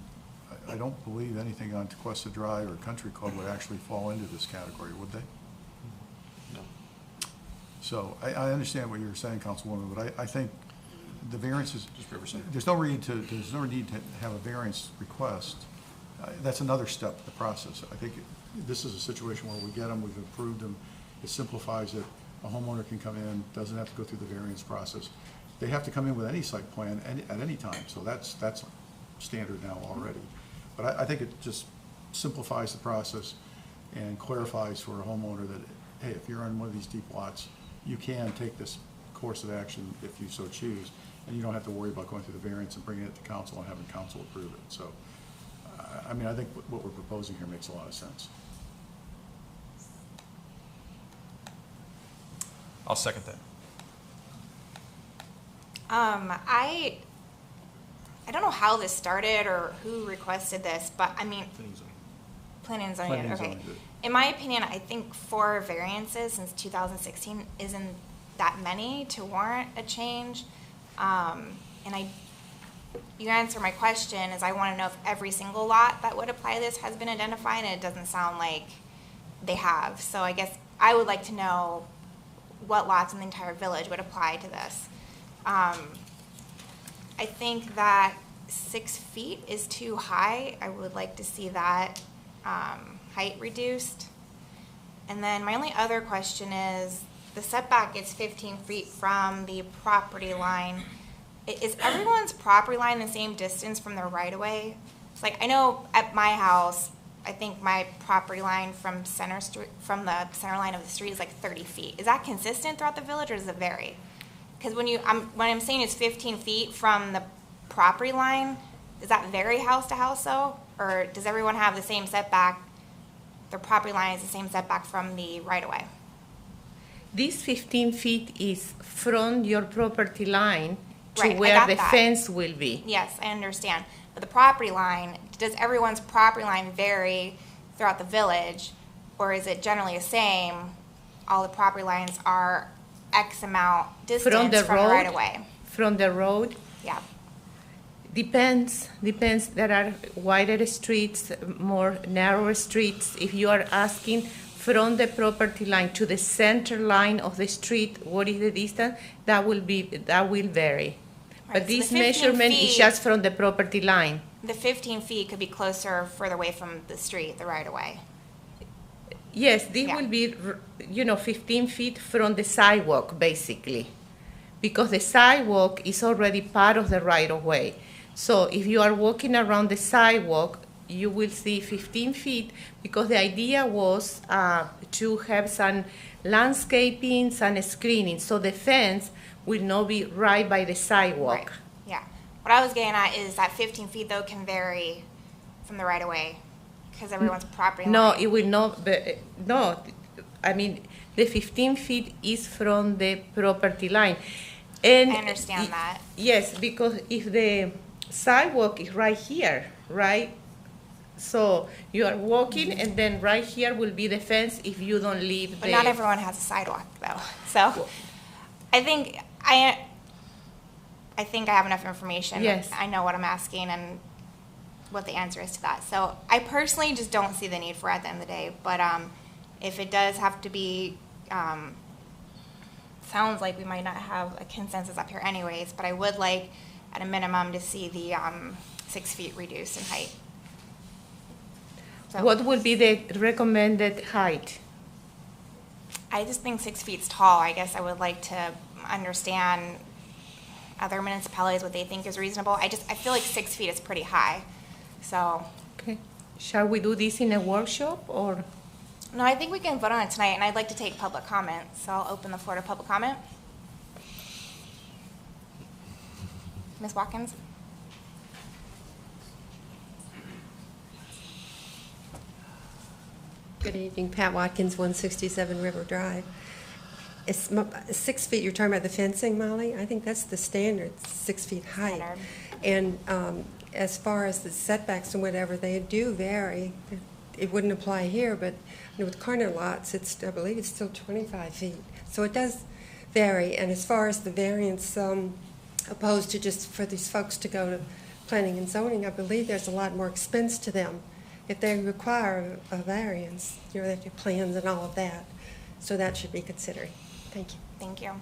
I don't believe anything on Tequesta Drive or Country Club would actually fall into this category, would they? No. So I understand what you're saying, Councilwoman, but I think the variances, Just Riverside. there's no need to have a variance request. That's another step in the process. I think this is a situation where we get them, we've approved them, it simplifies it. A homeowner can come in, doesn't have to go through the variance process. They have to come in with any site plan at any time, so that's standard now already. But I think it just simplifies the process and clarifies for a homeowner that, hey, if you're on one of these deep lots, you can take this course of action if you so choose, and you don't have to worry about going through the variance and bringing it to council and having council approve it. So, I mean, I think what we're proposing here makes a lot of sense. I'll second that. I don't know how this started or who requested this, but I mean, planning and zoning, Planning and okay. zoning did. In my opinion, I think 4 variances since 2016 isn't that many to warrant a change. You answer my question is I want to know if every single lot that would apply to this has been identified, and it doesn't sound like they have. So I guess I would like to know what lots in the entire village would apply to this. I think that 6 feet is too high. I would like to see that height reduced. And then my only other question is, the setback is 15 feet from the property line. Is everyone's property line the same distance from their right-of-way? It's like, I know at my house, I think my property line from the center line of the street is like 30 feet. Is that consistent throughout the village, or does it vary? Because when I'm saying it's 15 feet from the property line, does that vary house to house though? Or does everyone have the same setback? Their property line is the same setback from the right-of-way? This 15 feet is from your property line to Right, I where got the that. fence will be. Yes, I understand. But the property line, does everyone's property line vary throughout the village? Or is it generally the same, all the property lines are X amount distance from the right of way? From the road? Yeah. Depends. There are wider streets, more narrower streets. If you are asking from the property line to the center line of the street, what is the distance? That will vary. Right, But so this the 15 measurement is feet- just from the property line. The 15 feet could be closer or further away from the street, the right of way. Yes, this Yeah. will be, 15 feet from the sidewalk, basically, because the sidewalk is already part of the right-of-way. So if you are walking around the sidewalk, you will see 15 feet, because the idea was to have some landscaping, some screening, so the fence will not be right by the sidewalk. Right. Yeah. What I was getting at is that 15 feet, though, can vary from the right of way, because everyone's property No, line. it will not, no, I mean, the 15 feet is from the property line. And I understand that. Yes, because if the sidewalk is right here, right? So you are walking and then right here will be the fence if you don't leave the. But not everyone has a sidewalk, though. So I think I have enough information. Yes. I know what I'm asking and what the answer is to that. So I personally just don't see the need for it at the end of the day. But if it does have to be, sounds like we might not have a consensus up here anyways, but I would like at a minimum to see the 6 feet reduced in height. So What would be the recommended height? I just think 6 feet's tall. I guess I would like to understand other municipalities, what they think is reasonable. I feel like 6 feet is pretty high. So, Okay. Shall we do this in a workshop or? no, I think we can vote on it tonight, and I'd like to take public comment. So I'll open the floor to public comment. Ms. Watkins? Good evening, Pat Watkins, 167 River Drive. 6 feet, you're talking about the fencing, Molly? I think that's the standard, 6 feet height. Standard. And as far as the setbacks and whatever, they do vary. It wouldn't apply here, but with corner lots, I believe it's still 25 feet. So it does vary. And as far as the variance, opposed to just for these folks to go to planning and zoning, I believe there's a lot more expense to them if they require a variance. They have to do plans and all of that. So that should be considered. Thank you. Thank you.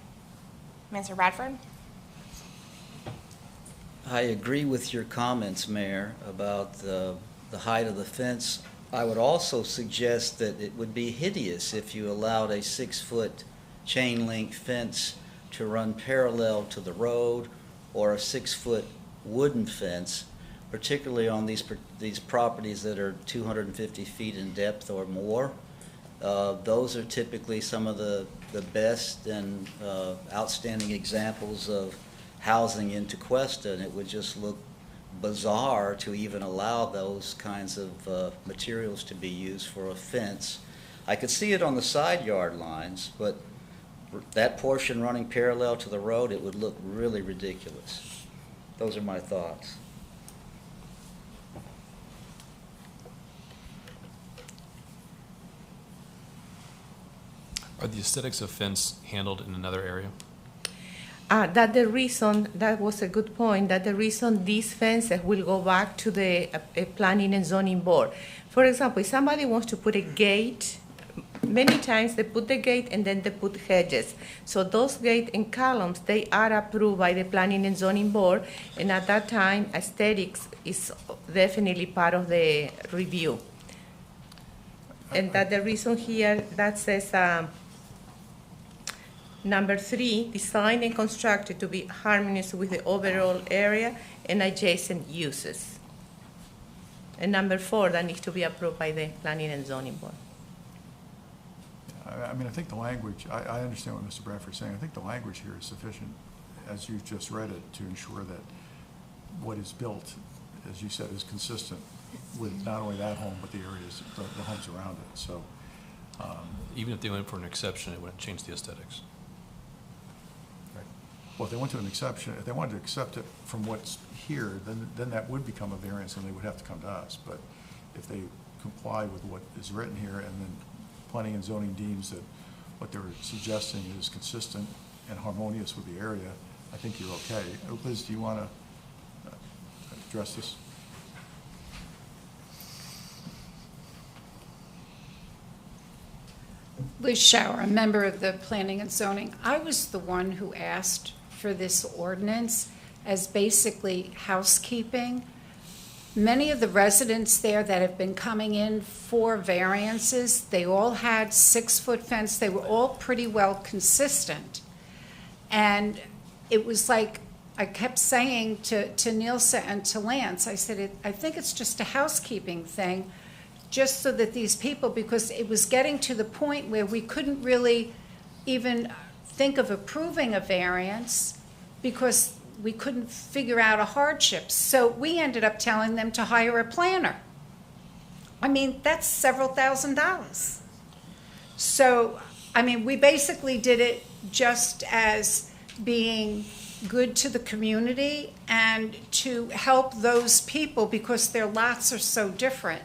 Mr. Bradford? I agree with your comments, Mayor, about the height of the fence. I would also suggest that it would be hideous if you allowed a 6-foot chain link fence to run parallel to the road, or a 6-foot wooden fence, particularly on these properties that are 250 feet in depth or more. Those are typically some of the best and outstanding examples of housing in Tequesta, and it would just look bizarre to even allow those kinds of materials to be used for a fence. I could see it on the side yard lines, but that portion running parallel to the road, it would look really ridiculous. Those are my thoughts. Are the aesthetics of fence handled in another area? That was a good point, that the reason these fences will go back to the planning and zoning board. For example, if somebody wants to put a gate, many times they put the gate and then they put hedges. So those gate and columns, they are approved by the planning and zoning board, and at that time, aesthetics is definitely part of the review. And that the reason here, that says, Number 3, design and constructed to be harmonious with the overall area and adjacent uses. And number 4, that needs to be approved by the planning and zoning board. I mean, I think the language, I understand what Mr. Bradford's saying. I think the language here is sufficient, as you've just read it, to ensure that what is built, as you said, is consistent with not only that home, but the areas, the homes around it. So, Even if they went for an exception, it wouldn't change the aesthetics. well, if they went to an exception, if they wanted to accept it from what's here, then that would become a variance and they would have to come to us. But if they comply with what is written here and then planning and zoning deems that what they're suggesting is consistent and harmonious with the area, I think you're okay. Liz, do you want to address this? Liz Schauer, a member of the Planning and Zoning. I was the one who asked for this ordinance as basically housekeeping. Many of the residents there that have been coming in for variances, they all had 6-foot fence. They were all pretty well consistent. And it was like, I kept saying to Nielsa and to Lance, I said, I think it's just a housekeeping thing, just so that these people, because it was getting to the point where we couldn't really even think of approving a variance because we couldn't figure out a hardship. So we ended up telling them to hire a planner. I mean, that's several $1,000s. So, I mean, we basically did it just as being good to the community and to help those people because their lots are so different.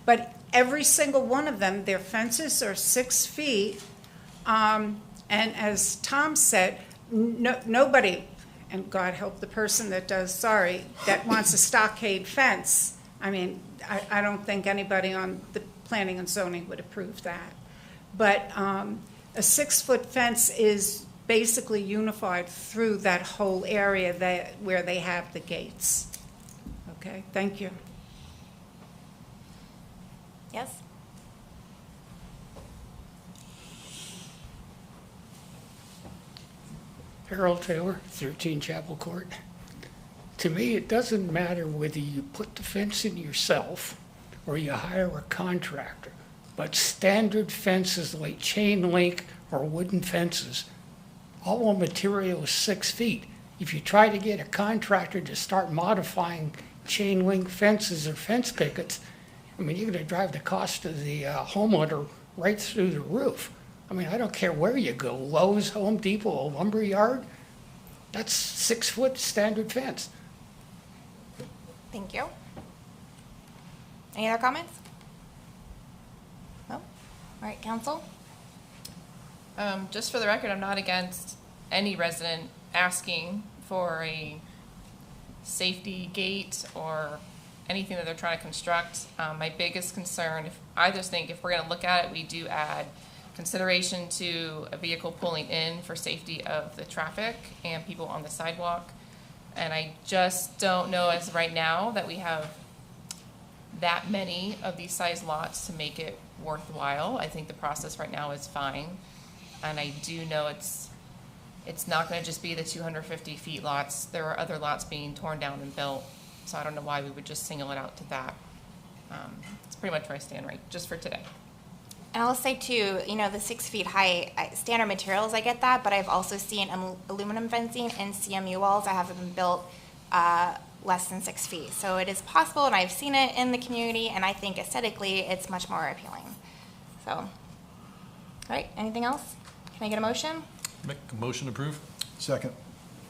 But every single one of them, their fences are 6 feet. And as Tom said, nobody, and God help the person that does, that wants a stockade fence. I mean, I don't think anybody on the planning and zoning would approve that. But a 6-foot fence is basically unified through that whole area where they have the gates. Okay, thank you. Yes? Harold Taylor, 13 Chapel Court. To me, it doesn't matter whether you put the fence in yourself or you hire a contractor, but standard fences like chain link or wooden fences, all the material is 6 feet. If you try to get a contractor to start modifying chain link fences or fence pickets, I mean, you're going to drive the cost of the homeowner right through the roof. I mean, I don't care where you go, Lowe's, Home Depot, a lumber yard, that's 6-foot standard fence. Thank you. Any other comments? No? All right, council? Just for the record, I'm not against any resident asking for a safety gate or anything that they're trying to construct. My biggest concern, I just think if we're going to look at it, we do add consideration to a vehicle pulling in for safety of the traffic and people on the sidewalk. And I just don't know as right now that we have that many of these size lots to make it worthwhile. I think the process right now is fine. And I do know it's not going to just be the 250 feet lots. There are other lots being torn down and built. So I don't know why we would just single it out to that. It's pretty much where I stand right, just for today. And I'll say too, you know, the 6 feet high, standard materials, I get that, but I've also seen aluminum fencing and CMU walls that have been built less than 6 feet. So it is possible, and I've seen it in the community, and I think aesthetically it's much more appealing. So, all right, anything else? Can I get a motion? Make a motion to approve? Second.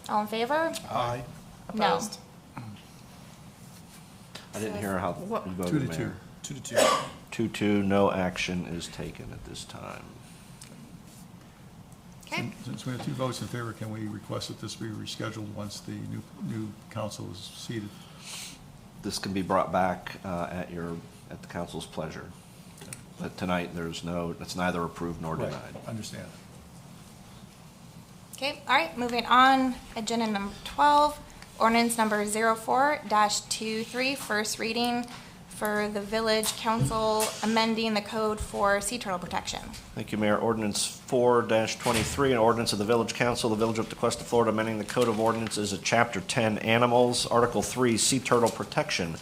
All in favor? Aye. No. Opposed? I didn't hear how you voted, Mayor. 2-2. 2-2, no action is taken at this time. Okay. Since we have 2 votes in favor, can we request that this be rescheduled once the new council is seated? This can be brought back at the council's pleasure. But tonight, it's neither approved nor denied. Right. Understand. Okay, all right, moving on. Agenda number 12, ordinance number 04-23, first reading for the Village Council amending the code for sea turtle protection. Thank you, Mayor. Ordinance 4-23, an ordinance of the Village Council, the Village of Tequesta, Florida, amending the Code of Ordinances of Chapter 10, Animals, Article 3, Sea Turtle Protection,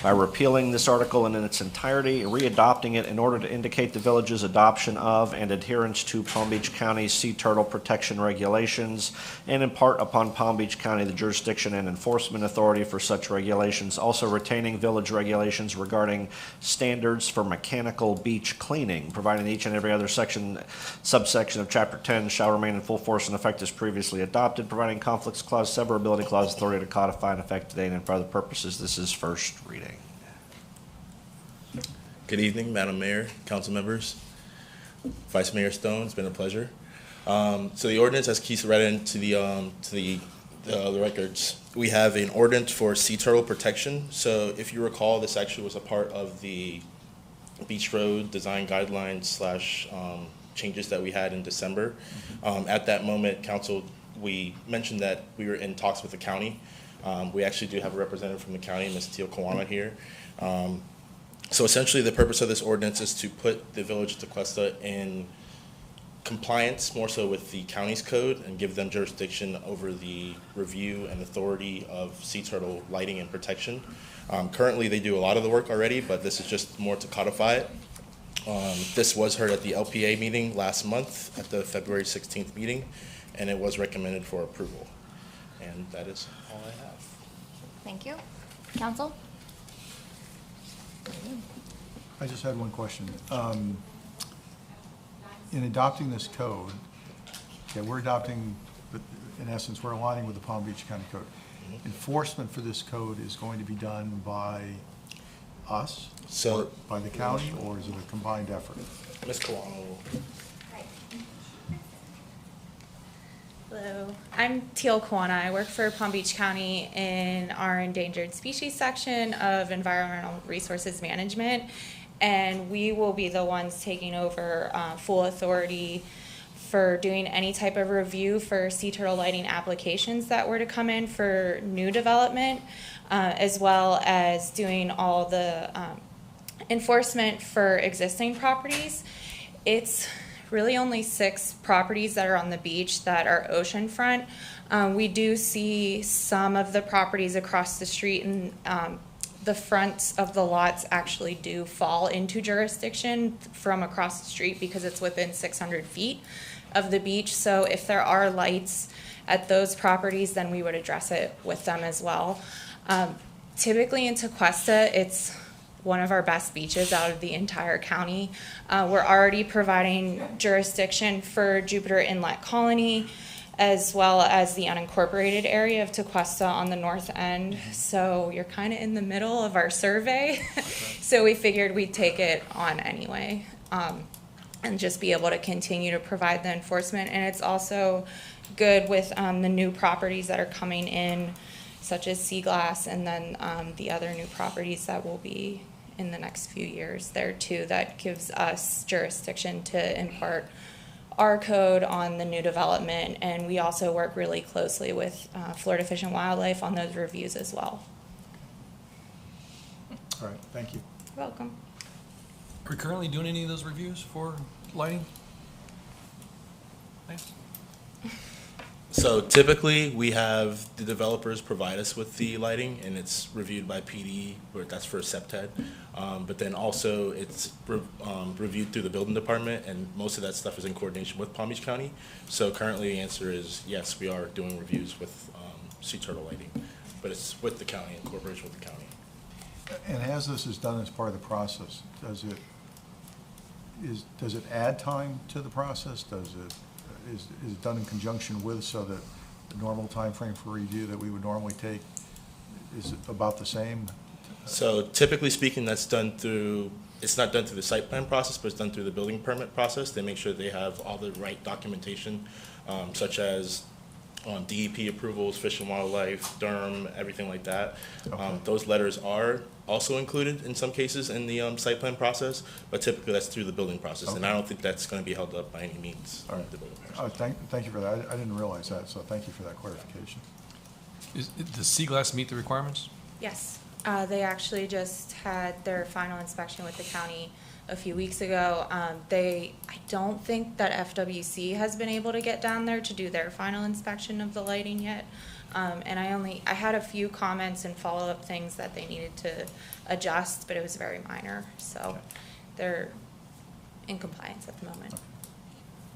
by repealing this article in its entirety and readopting it in order to indicate the village's adoption of and adherence to Palm Beach County's sea turtle protection regulations, and in part upon Palm Beach County the jurisdiction and enforcement authority for such regulations, also retaining village regulations regarding standards for mechanical beach cleaning, providing each and every other subsection of Chapter 10 shall remain in full force and effect as previously adopted, providing conflicts clause, severability clause, authority to codify and effect today, and for other purposes. This is first reading. Good evening, Madam Mayor, council members. Vice Mayor Stone, it's been a pleasure. So the ordinance, as Keith read into the records, we have an ordinance for sea turtle protection. So if you recall, this actually was a part of the Beach Road design guidelines / changes that we had in December. At that moment, council, we mentioned that we were in talks with the county. We actually do have a representative from the county, Ms. Teal Kawana here. So essentially the purpose of this ordinance is to put the Village of Tequesta in compliance more so with the county's code and give them jurisdiction over the review and authority of sea turtle lighting and protection. Currently they do a lot of the work already, but this is just more to codify it. This was heard at the LPA meeting last month at the February 16th meeting, and it was recommended for approval. And that is all I have. Thank you. Council? I just had one question. In adopting this code, okay, we're adopting, in essence, we're aligning with the Palm Beach County Code. Enforcement for this code is going to be done by us, or by the county, or is it a combined effort? Ms. Kawana. Hello, I'm Teal Kawana. I work for Palm Beach County in our endangered species section of Environmental Resources Management, and we will be the ones taking over full authority for doing any type of review for sea turtle lighting applications that were to come in for new development, as well as doing all the enforcement for existing properties. It's really only 6 properties that are on the beach that are oceanfront. We do see some of the properties across the street, and the fronts of the lots actually do fall into jurisdiction from across the street because it's within 600 feet of the beach. So if there are lights at those properties, then we would address it with them as well. Typically in Tequesta, it's one of our best beaches out of the entire county. We're already providing jurisdiction for Jupiter Inlet Colony, as well as the unincorporated area of Tequesta on the north end. So you're kind of in the middle of our survey. So we figured we'd take it on anyway, and just be able to continue to provide the enforcement. And it's also good with the new properties that are coming in, such as Sea Glass, and then the other new properties that will be in the next few years there too. That gives us jurisdiction to impart our code on the new development, and we also work really closely with Florida Fish and Wildlife on those reviews as well. All right, thank you. You're welcome. Are we currently doing any of those reviews for lighting? Nice. So typically, we have the developers provide us with the lighting, and it's reviewed by PD, or that's for SEPTED. But then also, it's reviewed through the building department, and most of that stuff is in coordination with Palm Beach County. So currently, the answer is yes, we are doing reviews with sea turtle lighting, but it's with the county, in cooperation with the county. And as this is done as part of the process, does it add time to the process? Is it done in conjunction with, so that the normal time frame for review that we would normally take is about the same? So typically speaking, that's done through, it's not done through the site plan process, but it's done through the building permit process. They make sure they have all the right documentation, such as DEP approvals, Fish and Wildlife, DERM, everything like that. Okay. Those letters are also included in some cases in the site plan process, but typically that's through the building process, okay. And I don't think that's going to be held up by any means. All right. Thank you for that. I didn't realize that, so thank you for that clarification. Does Sea Glass meet the requirements? Yes, they actually just had their final inspection with the county a few weeks ago. I don't think that FWC has been able to get down there to do their final inspection of the lighting yet. And I had a few comments and follow-up things that they needed to adjust, but it was very minor. So okay. They're in compliance at the moment. Okay.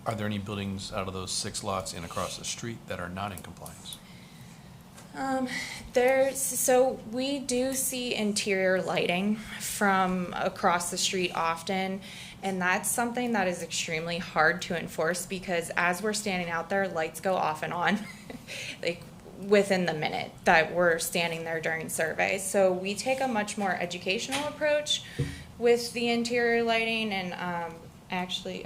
Are there any buildings out of those 6 lots and across the street that are not in compliance? So we do see interior lighting from across the street often, and that's something that is extremely hard to enforce because as we're standing out there, lights go off and on like within the minute that we're standing there during surveys. So we take a much more educational approach with the interior lighting, and actually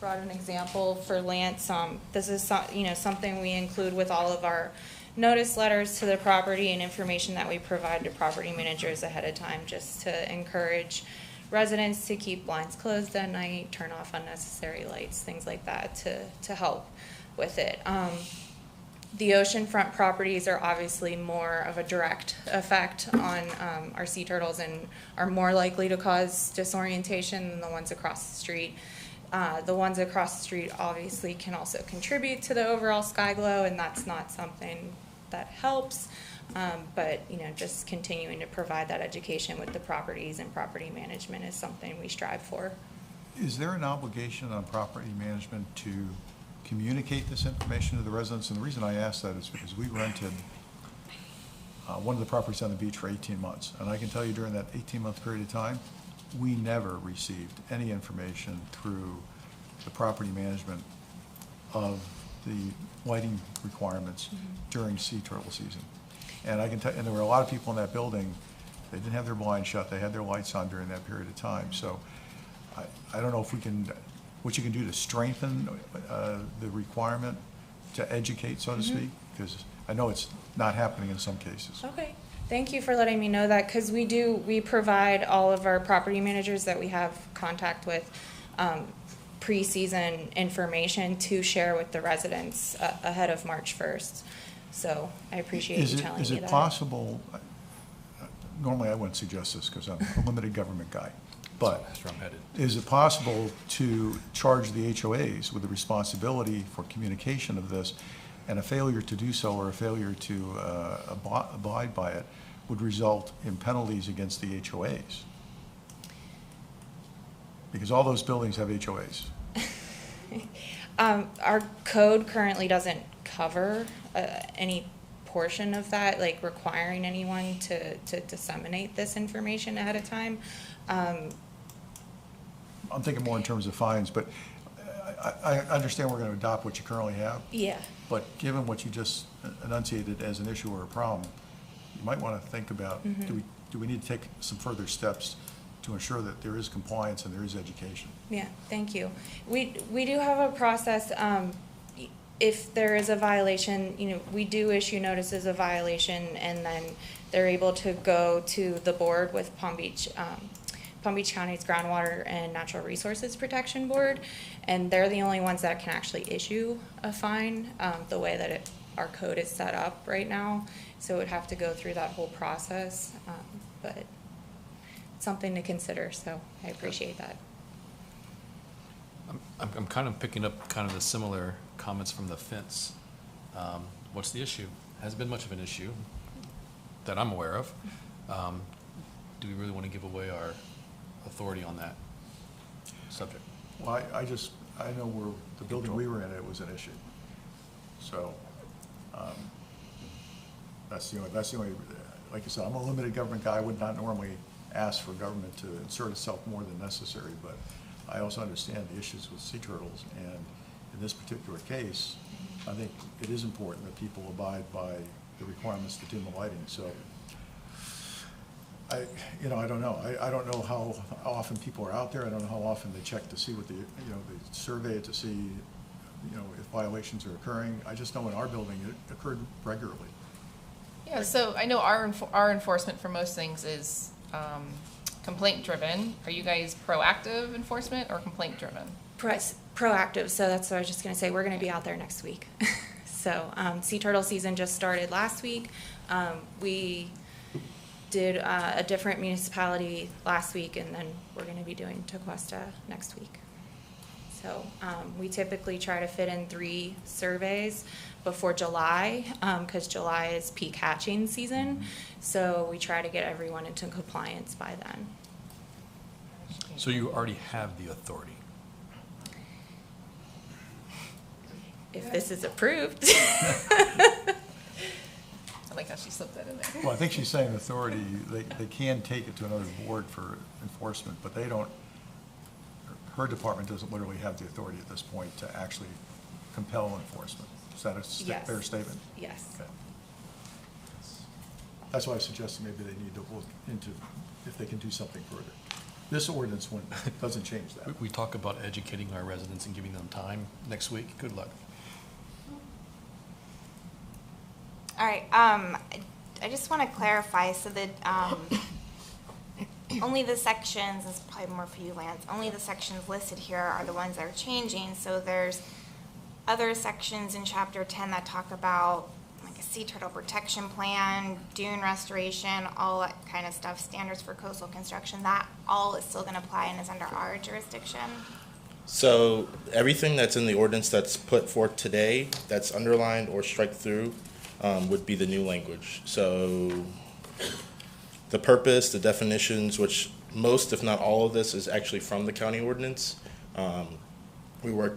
brought an example for Lance. This is something we include with all of our notice letters to the property and information that we provide to property managers ahead of time, just to encourage residents to keep blinds closed at night, turn off unnecessary lights, things like that to help with it. The oceanfront properties are obviously more of a direct effect on our sea turtles and are more likely to cause disorientation than the ones across the street. The ones across the street obviously can also contribute to the overall sky glow, and that's not something that helps. But just continuing to provide that education with the properties and property management is something we strive for. Is there an obligation on property management to communicate this information to the residents? And the reason I ask that is because we rented one of the properties on the beach for 18 months. And I can tell you during that 18-month period of time, we never received any information through the property management of the lighting requirements during sea turtle season. And I can tell, and there were a lot of people in that building, they didn't have their blinds shut, they had their lights on during that period of time. So I don't know if we can, what you can do to strengthen the requirement to educate, so to speak, because I know it's not happening in some cases. Okay, thank you for letting me know that, because we provide all of our property managers that we have contact with pre-season information to share with the residents ahead of March 1st. So I appreciate you telling me that. Is it possible, normally I wouldn't suggest this because I'm a limited government guy, but That's where I'm headed. is it possible to charge the HOAs with the responsibility for communication of this, and a failure to do so or a failure to abide by it would result in penalties against the HOAs? Because all those buildings have HOAs. Our code currently doesn't cover any portion of that, like requiring anyone to disseminate this information ahead of time. I'm thinking more in terms of fines, but I understand we're going to adopt what you currently have. Yeah. But given what you just enunciated as an issue or a problem, you might want to think about, do we need to take some further steps to ensure that there is compliance and there is education? Yeah, thank you. We do have a process. If there is a violation, we do issue notices of violation, and then they're able to go to the board with Palm Beach County's Groundwater and Natural Resources Protection Board, and they're the only ones that can actually issue a fine the way that our code is set up right now. So it would have to go through that whole process, but it's something to consider, so I appreciate that. I'm kind of picking up kind of the similar comments from the fence. What's the issue? Hasn't been much of an issue that I'm aware of. Do we really want to give away our authority on that subject? Well, I know where the building we were in, it was an issue. So that's the only, like I said, I'm a limited government guy. I would not normally ask for government to insert itself more than necessary, but I also understand the issues with sea turtles, and in this particular case, I think it is important that people abide by the requirements to dim the lighting. So I don't know. I don't know how often people are out there. I don't know how often they check to see what they survey it to see, if violations are occurring. I just know in our building it occurred regularly. Yeah, so I know our enforcement for most things is complaint driven. Are you guys proactive enforcement or complaint driven? Proactive, so that's what I was just gonna say. We're gonna be out there next week. So sea turtle season just started last week. We did a different municipality last week, and then we're gonna be doing Tequesta next week. So we typically try to fit in 3 surveys before July, because July is peak hatching season. So we try to get everyone into compliance by then. So you already have the authority? If this is approved. I like how she slipped that in there. Well, I think she's saying authority, they can take it to another board for enforcement, but they don't, her department doesn't literally have the authority at this point to actually compel enforcement. Is that a fair statement? Yes. Okay. That's why I suggested maybe they need to look into if they can do something further. This ordinance doesn't change that. We talk about educating our residents and giving them time next week. Good luck. All right, I just want to clarify so that only the sections, this is probably more for you, Lance, only the sections listed here are the ones that are changing. So there's other sections in Chapter 10 that talk about like a sea turtle protection plan, dune restoration, all that kind of stuff, standards for coastal construction. That all is still going to apply and is under our jurisdiction. So everything that's in the ordinance that's put forth today, that's underlined or strike through, would be the new language. So the purpose, the definitions, which most, if not all of this, is actually from the county ordinance.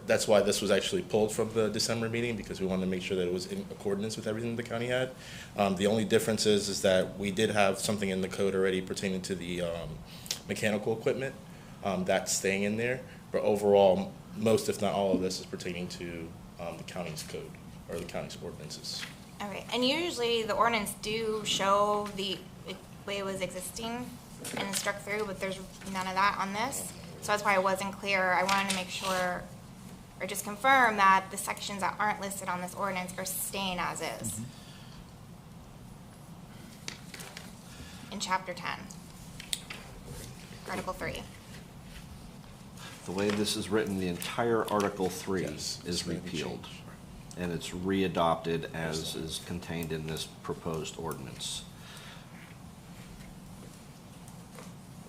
That's why this was actually pulled from the December meeting, because we wanted to make sure that it was in accordance with everything the county had. The only difference is that we did have something in the code already pertaining to the mechanical equipment. That's staying in there. But overall, most, if not all of this is pertaining to the county's code or the county's ordinances. All right, and usually the ordinance do show the way it was existing and struck through, but there's none of that on this. So that's why I wasn't clear. I wanted to make sure, or just confirm that the sections that aren't listed on this ordinance are staying as is. In Chapter 10, Article 3. The way this is written, the entire Article 3 is repealed, and it's readopted as is contained in this proposed ordinance.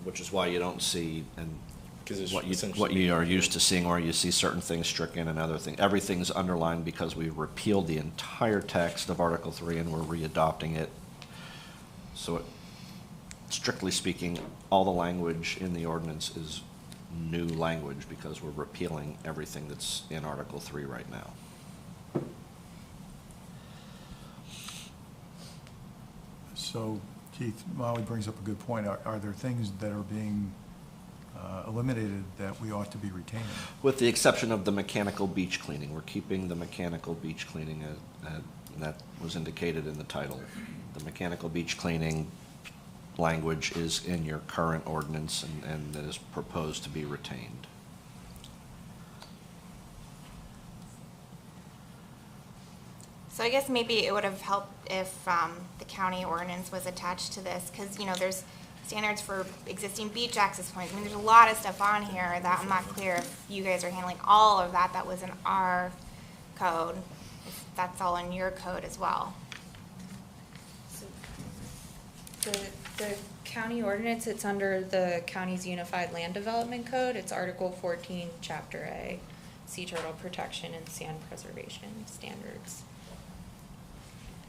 Which is why you don't see, and what you are used to seeing, where you see certain things stricken and other things. Everything's underlined because we repealed the entire text of Article 3 and we're readopting it. So strictly speaking, all the language in the ordinance is new language because we're repealing everything that's in Article 3 right now. So, Keith, Molly brings up a good point. Are there things that are being eliminated that we ought to be retaining? With the exception of the mechanical beach cleaning. We're keeping the mechanical beach cleaning, and that was indicated in the title. The mechanical beach cleaning language is in your current ordinance and that is proposed to be retained. So I guess maybe it would have helped if the county ordinance was attached to this, because, you know, there's standards for existing beach access points. I mean, there's a lot of stuff on here that I'm not clear if you guys are handling all of that was in our code, if that's all in your code as well. The county ordinance, it's under the county's Unified Land Development Code. It's Article 14, Chapter A, Sea Turtle Protection and Sand Preservation Standards.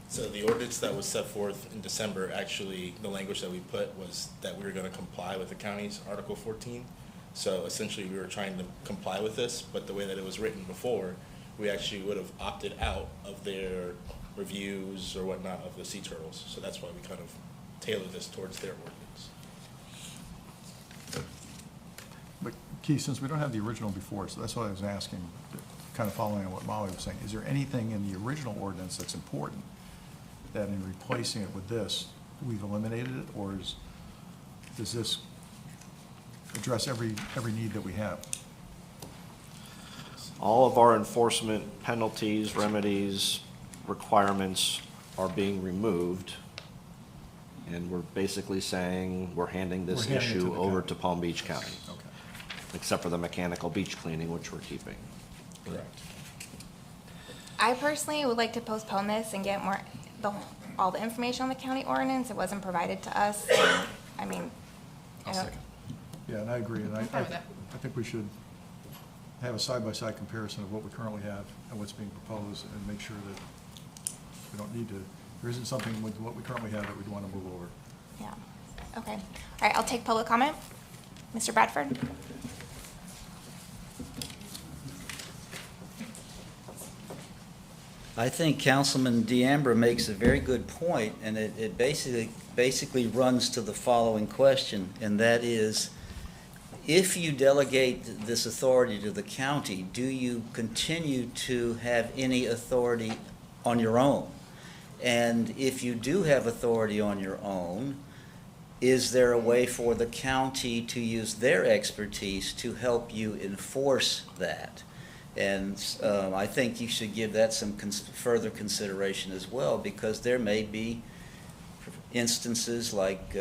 So the ordinance that was set forth in December, actually, the language that we put was that we were going to comply with the county's Article 14. So essentially, we were trying to comply with this, but the way that it was written before, we actually would have opted out of their reviews or whatnot of the sea turtles. So that's why we kind of tailored this towards their ordinance. But Keith, since we don't have the original before, so that's what I was asking, kind of following on what Molly was saying. Is there anything in the original ordinance that's important that in replacing it with this, we've eliminated it, or does this address every need that we have? All of our enforcement penalties, remedies, requirements are being removed, and we're basically saying we're handing this issue over to Palm Beach County. Okay. Except for the mechanical beach cleaning, which we're keeping. Correct. I personally would like to postpone this and get all the information on the county ordinance. It wasn't provided to us. I mean, I'll second. Yeah, and I agree, and I think we should have a side-by-side comparison of what we currently have and what's being proposed, and make sure that we don't need to, there isn't something with what we currently have that we'd want to move over. yeah. Okay. All right, I'll take public comment. Mr. Bradford? I think Councilman DeAmbra makes a very good point, and it basically runs to the following question, and that is, if you delegate this authority to the county, do you continue to have any authority on your own? And if you do have authority on your own, is there a way for the county to use their expertise to help you enforce that? And I think you should give that some further consideration as well, because there may be instances like,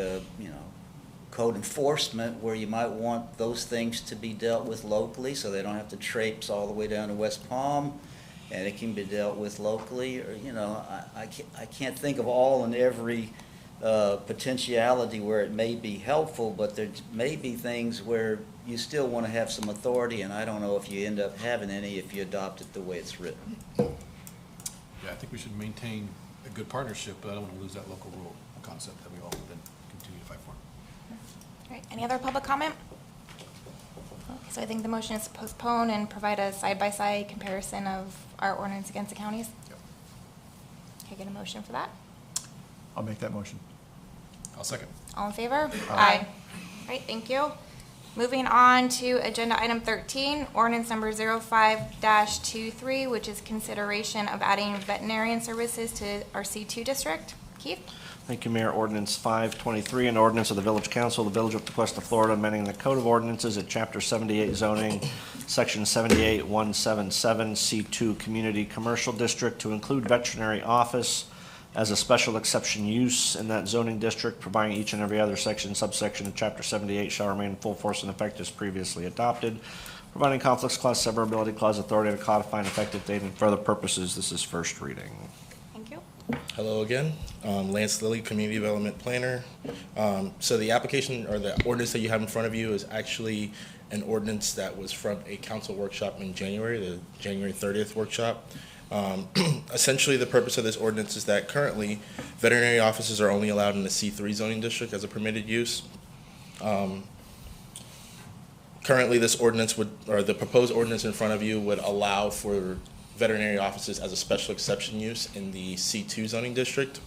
code enforcement where you might want those things to be dealt with locally so they don't have to traipse all the way down to West Palm, and it can be dealt with locally. Or, I can't think of all and every potentiality where it may be helpful, but there may be things where you still want to have some authority, and I don't know if you end up having any if you adopt it the way it's written. Yeah, I think we should maintain a good partnership, but I don't want to lose that local rule concept that we all then continue to fight for. All right, any other public comment? Okay, so I think the motion is to postpone and provide a side-by-side comparison of our ordinance against the counties. Yep. Can I get a motion for that? I'll make that motion. I'll second. All in favor? Aye. All right, thank you. Moving on to agenda item 13, ordinance number 05-23, which is consideration of adding veterinarian services to our C2 district. Keith? Thank you, Mayor. Ordinance 523, an ordinance of the Village Council of the Village of Tequesta, Florida, amending the Code of Ordinances at Chapter 78 zoning, Section 78177, C2 Community Commercial District to include veterinary office as a special exception use in that zoning district, providing each and every other section, subsection of Chapter 78 shall remain in full force and effect as previously adopted, providing conflicts clause, severability clause, authority to codify and effective date, and for other purposes. This is first reading. Thank you. Hello again, Lance Lilly, Community Development Planner. So the application or the ordinance that you have in front of you is actually an ordinance that was from a council workshop in January, the January 30th workshop. Essentially, the purpose of this ordinance is that currently veterinary offices are only allowed in the C3 zoning district as a permitted use. Currently, this ordinance the proposed ordinance in front of you would allow for veterinary offices as a special exception use in the C2 zoning district.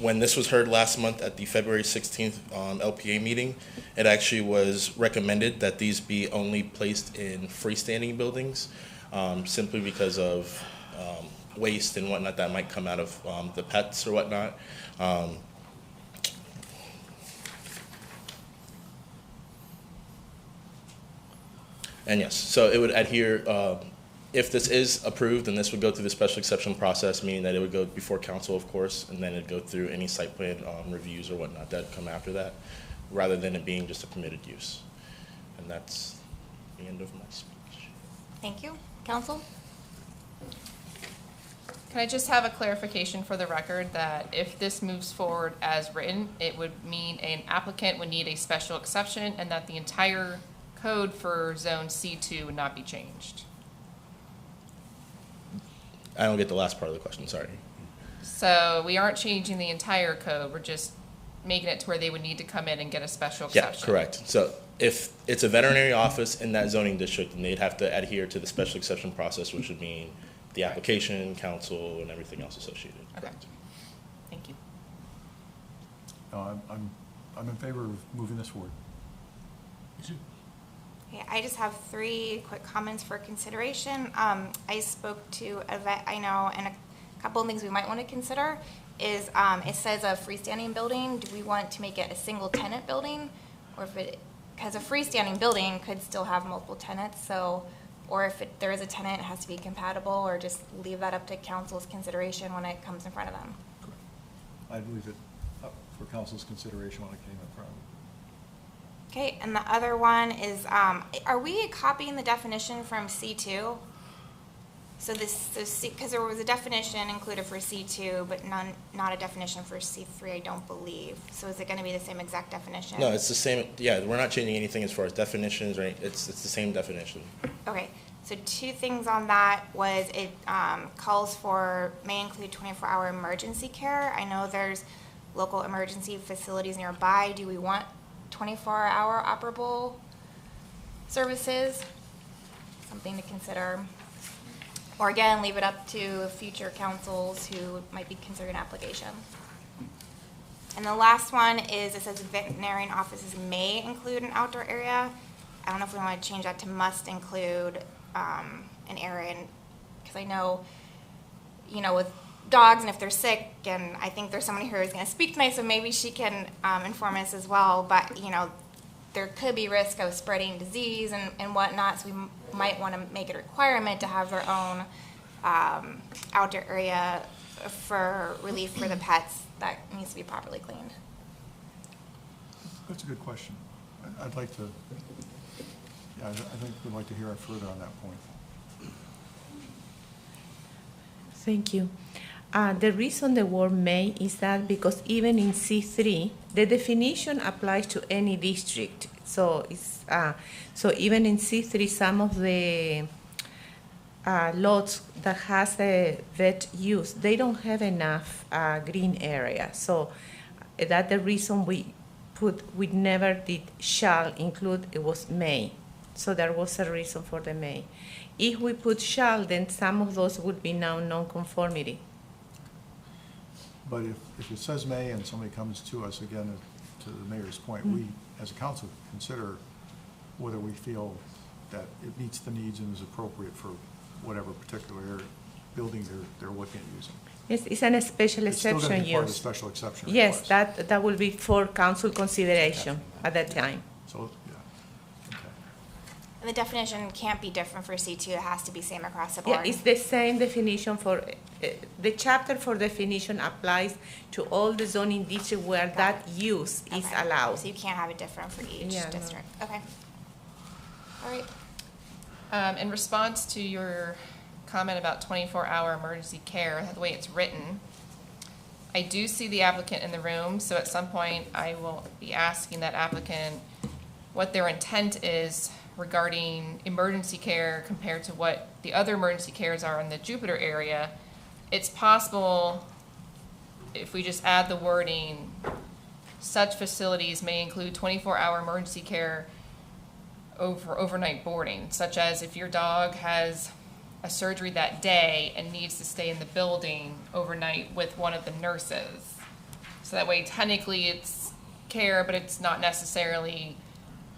When this was heard last month at the February 16th LPA meeting, it actually was recommended that these be only placed in freestanding buildings, simply because of waste and whatnot that might come out of the pets or whatnot. And yes, so it would adhere, if this is approved, then this would go through the special exception process, meaning that it would go before council, of course, and then it'd go through any site plan reviews or whatnot that come after that, rather than it being just a permitted use. And that's the end of my speech. Thank you. Council? Can I just have a clarification for the record that if this moves forward as written, it would mean an applicant would need a special exception and that the entire code for zone C2 would not be changed? I don't get the last part of the question, sorry. So we aren't changing the entire code, we're just making it to where they would need to come in and get a special exception? Yeah, correct. So if it's a veterinary office in that zoning district, then they'd have to adhere to the special exception process, which would mean the application, council, and everything else associated. Okay. Thank you. No, I'm in favor of moving this forward. Me too. Okay, I just have 3 quick comments for consideration. I spoke to a vet I know, and a couple of things we might want to consider is it says a freestanding building. Do we want to make it a single tenant building? Or if it, because a freestanding building could still have multiple tenants, so, or if there is a tenant, it has to be compatible, or just leave that up to council's consideration when it comes in front of them. I'd leave it up for council's consideration when it came in front. Okay, and the other one is, are we copying the definition from C2? So because there was a definition included for C2, but not a definition for C3, I don't believe. So is it going to be the same exact definition? No, it's the same. Yeah, we're not changing anything as far as definitions, right? It's the same definition. Okay, so 2 things on that was it calls for may include 24-hour emergency care. I know there's local emergency facilities nearby. Do we want 24-hour operable services? Something to consider. Or again, leave it up to future councils who might be considering application. And the last one is, it says veterinarian offices may include an outdoor area. I don't know if we want to change that to must include an area, because I know, with dogs and if they're sick, and I think there's someone here who's going to speak tonight, so maybe she can inform us as well. But, you know, there could be risk of spreading disease and whatnot, so we might want to make it a requirement to have their own outdoor area for relief for the pets that needs to be properly cleaned. That's a good question. I'd like to, yeah, I think we'd like to hear further on that point. Thank you. The reason the word may is that because even in C3, the definition applies to any district. So it's so even in C3, some of the lots that has a vet use, they don't have enough green area. So that's the reason we never did shall include, it was may. So there was a reason for the may. If we put shall, then some of those would be now non-conformity. But if it says may and somebody comes to us, again, to the mayor's point, we, as a council, consider whether we feel that it meets the needs and is appropriate for whatever particular building they're looking at using. Yes, it's an special It's still exception going to be part of the use. special exception Yes, request. that will be for council consideration at that time. So, yeah, okay. And the definition can't be different for C2, it has to be same across the Yeah, board. it's the same definition for, the chapter for definition applies to all the zoning district where that use is Okay. allowed. So you can't have it different for each Yeah, no. district. Okay. All right. In response to your comment about 24-hour emergency care, the way it's written, I do see the applicant in the room, so at some point I will be asking that applicant what their intent is regarding emergency care compared to what the other emergency cares are in the Jupiter area. It's possible, if we just add the wording, such facilities may include 24-hour emergency care over overnight boarding, such as if your dog has a surgery that day and needs to stay in the building overnight with one of the nurses. So that way technically it's care, but it's not necessarily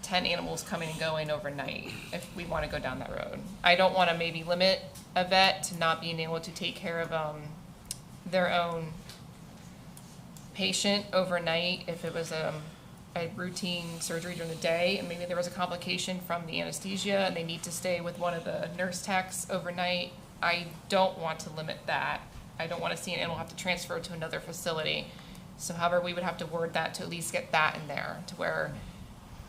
10 animals coming and going overnight if we want to go down that road. I don't want to maybe limit a vet to not being able to take care of their own patient overnight if it was a routine surgery during the day and maybe there was a complication from the anesthesia and they need to stay with one of the nurse techs overnight. I don't want to limit that. I don't want to see an animal have to transfer to another facility. So however, we would have to word that to at least get that in there to where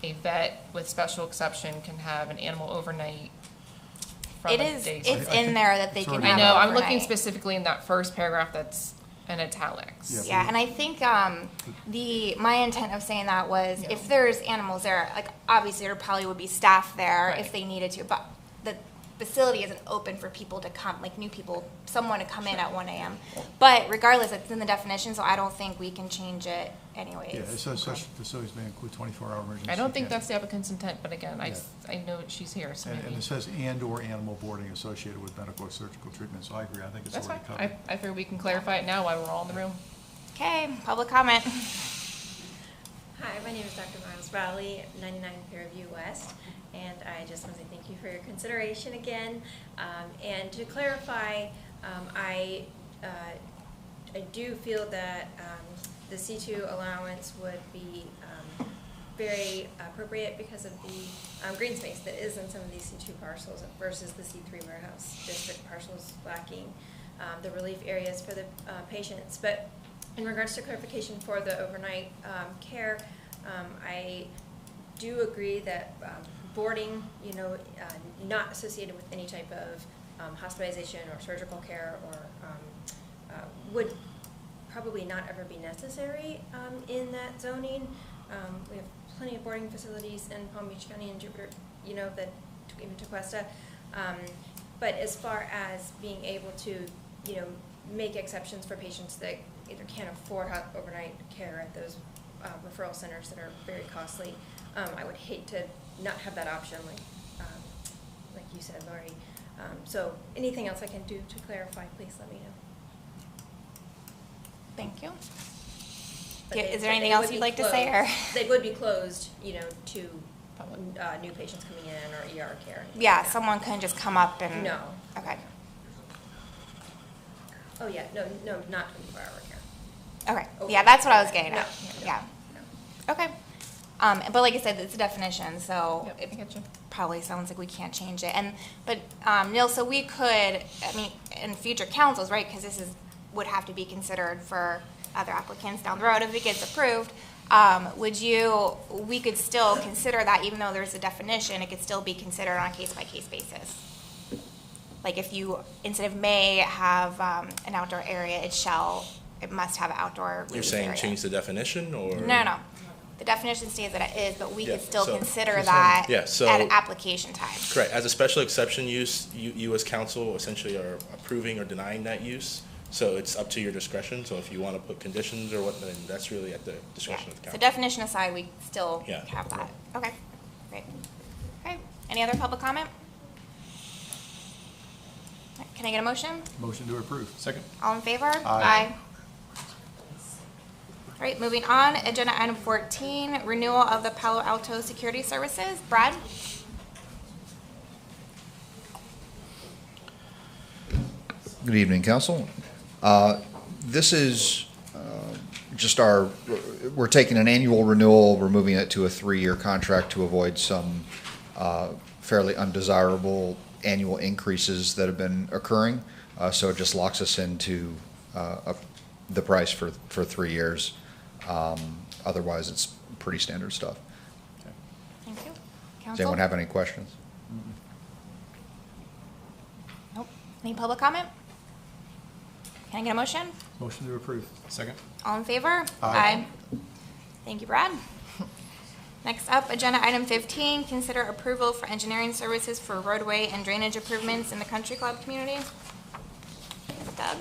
a vet with special exception can have an animal overnight from It a is, day. it's in there that they can I have know, I'm overnight. looking specifically in that first paragraph that's in italics. Yeah, and I think my intent of saying that was if there's animals there, like obviously there probably would be staff there if they needed to, but the facility isn't open for people to come, like new people, someone to come in at 1 a.m. But regardless, it's in the definition, so I don't think we can change it anyways. Yeah, it says such facilities may include 24-hour emergency. I don't think care. that's the applicant's intent, but again, I know she's here, so And maybe. it says and/or animal boarding associated with medical or surgical treatment, so I agree, I think it's That's already fine. covered. I figure we can clarify it now while we're all in the room. Okay, public comment. Hi, my name is Dr. Miles Rowley, 99 Fairview West, and I just want to say thank you for your consideration again. And to clarify, I do feel that the C2 allowance would be very appropriate because of the green space that is in some of these C2 parcels versus the C3 warehouse district parcels lacking the relief areas for the patients. But in regards to clarification for the overnight care, I do agree that boarding, not associated with any type of hospitalization or surgical care or would probably not ever be necessary in that zoning. We have plenty of boarding facilities in Palm Beach County and Jupiter, that even Tequesta. But as far as being able to, make exceptions for patients that either can't afford overnight care at those referral centers that are very costly, I would hate to not have that option, like you said, Lori. So anything else I can do to clarify, please let me know. Thank you. But Is there but anything they else would you'd be like to say, or? closed. They would be closed, to new patients coming in or ER care. Yeah, someone couldn't just come up and. No. Okay. Oh, yeah, no, not 24-hour care. Okay, Oh, yeah, that's what I was getting no, at, no, yeah. Okay, but like I said, it's a definition, so Yep, it I get you. probably sounds like we can't change it. But Neil, so we could, I mean, in future councils, right, because this would have to be considered for other applicants down the road if it gets approved, we could still consider that even though there's a definition, it could still be considered on a case-by-case basis? Like if you, instead of may have an outdoor area, it must have outdoor You're release saying area. change the definition, or? No. The definition stays that it is, but we Yeah, could still so- consider that Yeah, so- at application time. Correct. As a special exception use, you as council essentially are approving or denying that use. So it's up to your discretion. So if you want to put conditions or what, then that's really at the discretion of the So council. definition aside, we still Yeah. have that. Okay, great. Okay, any other public comment? Can I get a motion? Motion to approve. Second. All in favor? Aye. All right, moving on, agenda item 14, renewal of the Palo Alto Security Services. Brad? Good evening, council. This is just we're taking an annual renewal, we're moving it to a 3-year contract to avoid some fairly undesirable annual increases that have been occurring. So it just locks us into the price for 3 years. Otherwise, it's pretty standard stuff. Thank you. Does anyone have any questions? Nope. Any public comment? Can I get a motion? Motion to approve. Second. All in favor? Aye. Thank you, Brad. Next up, agenda item 15, consider approval for engineering services for roadway and drainage improvements in the country club community. Doug?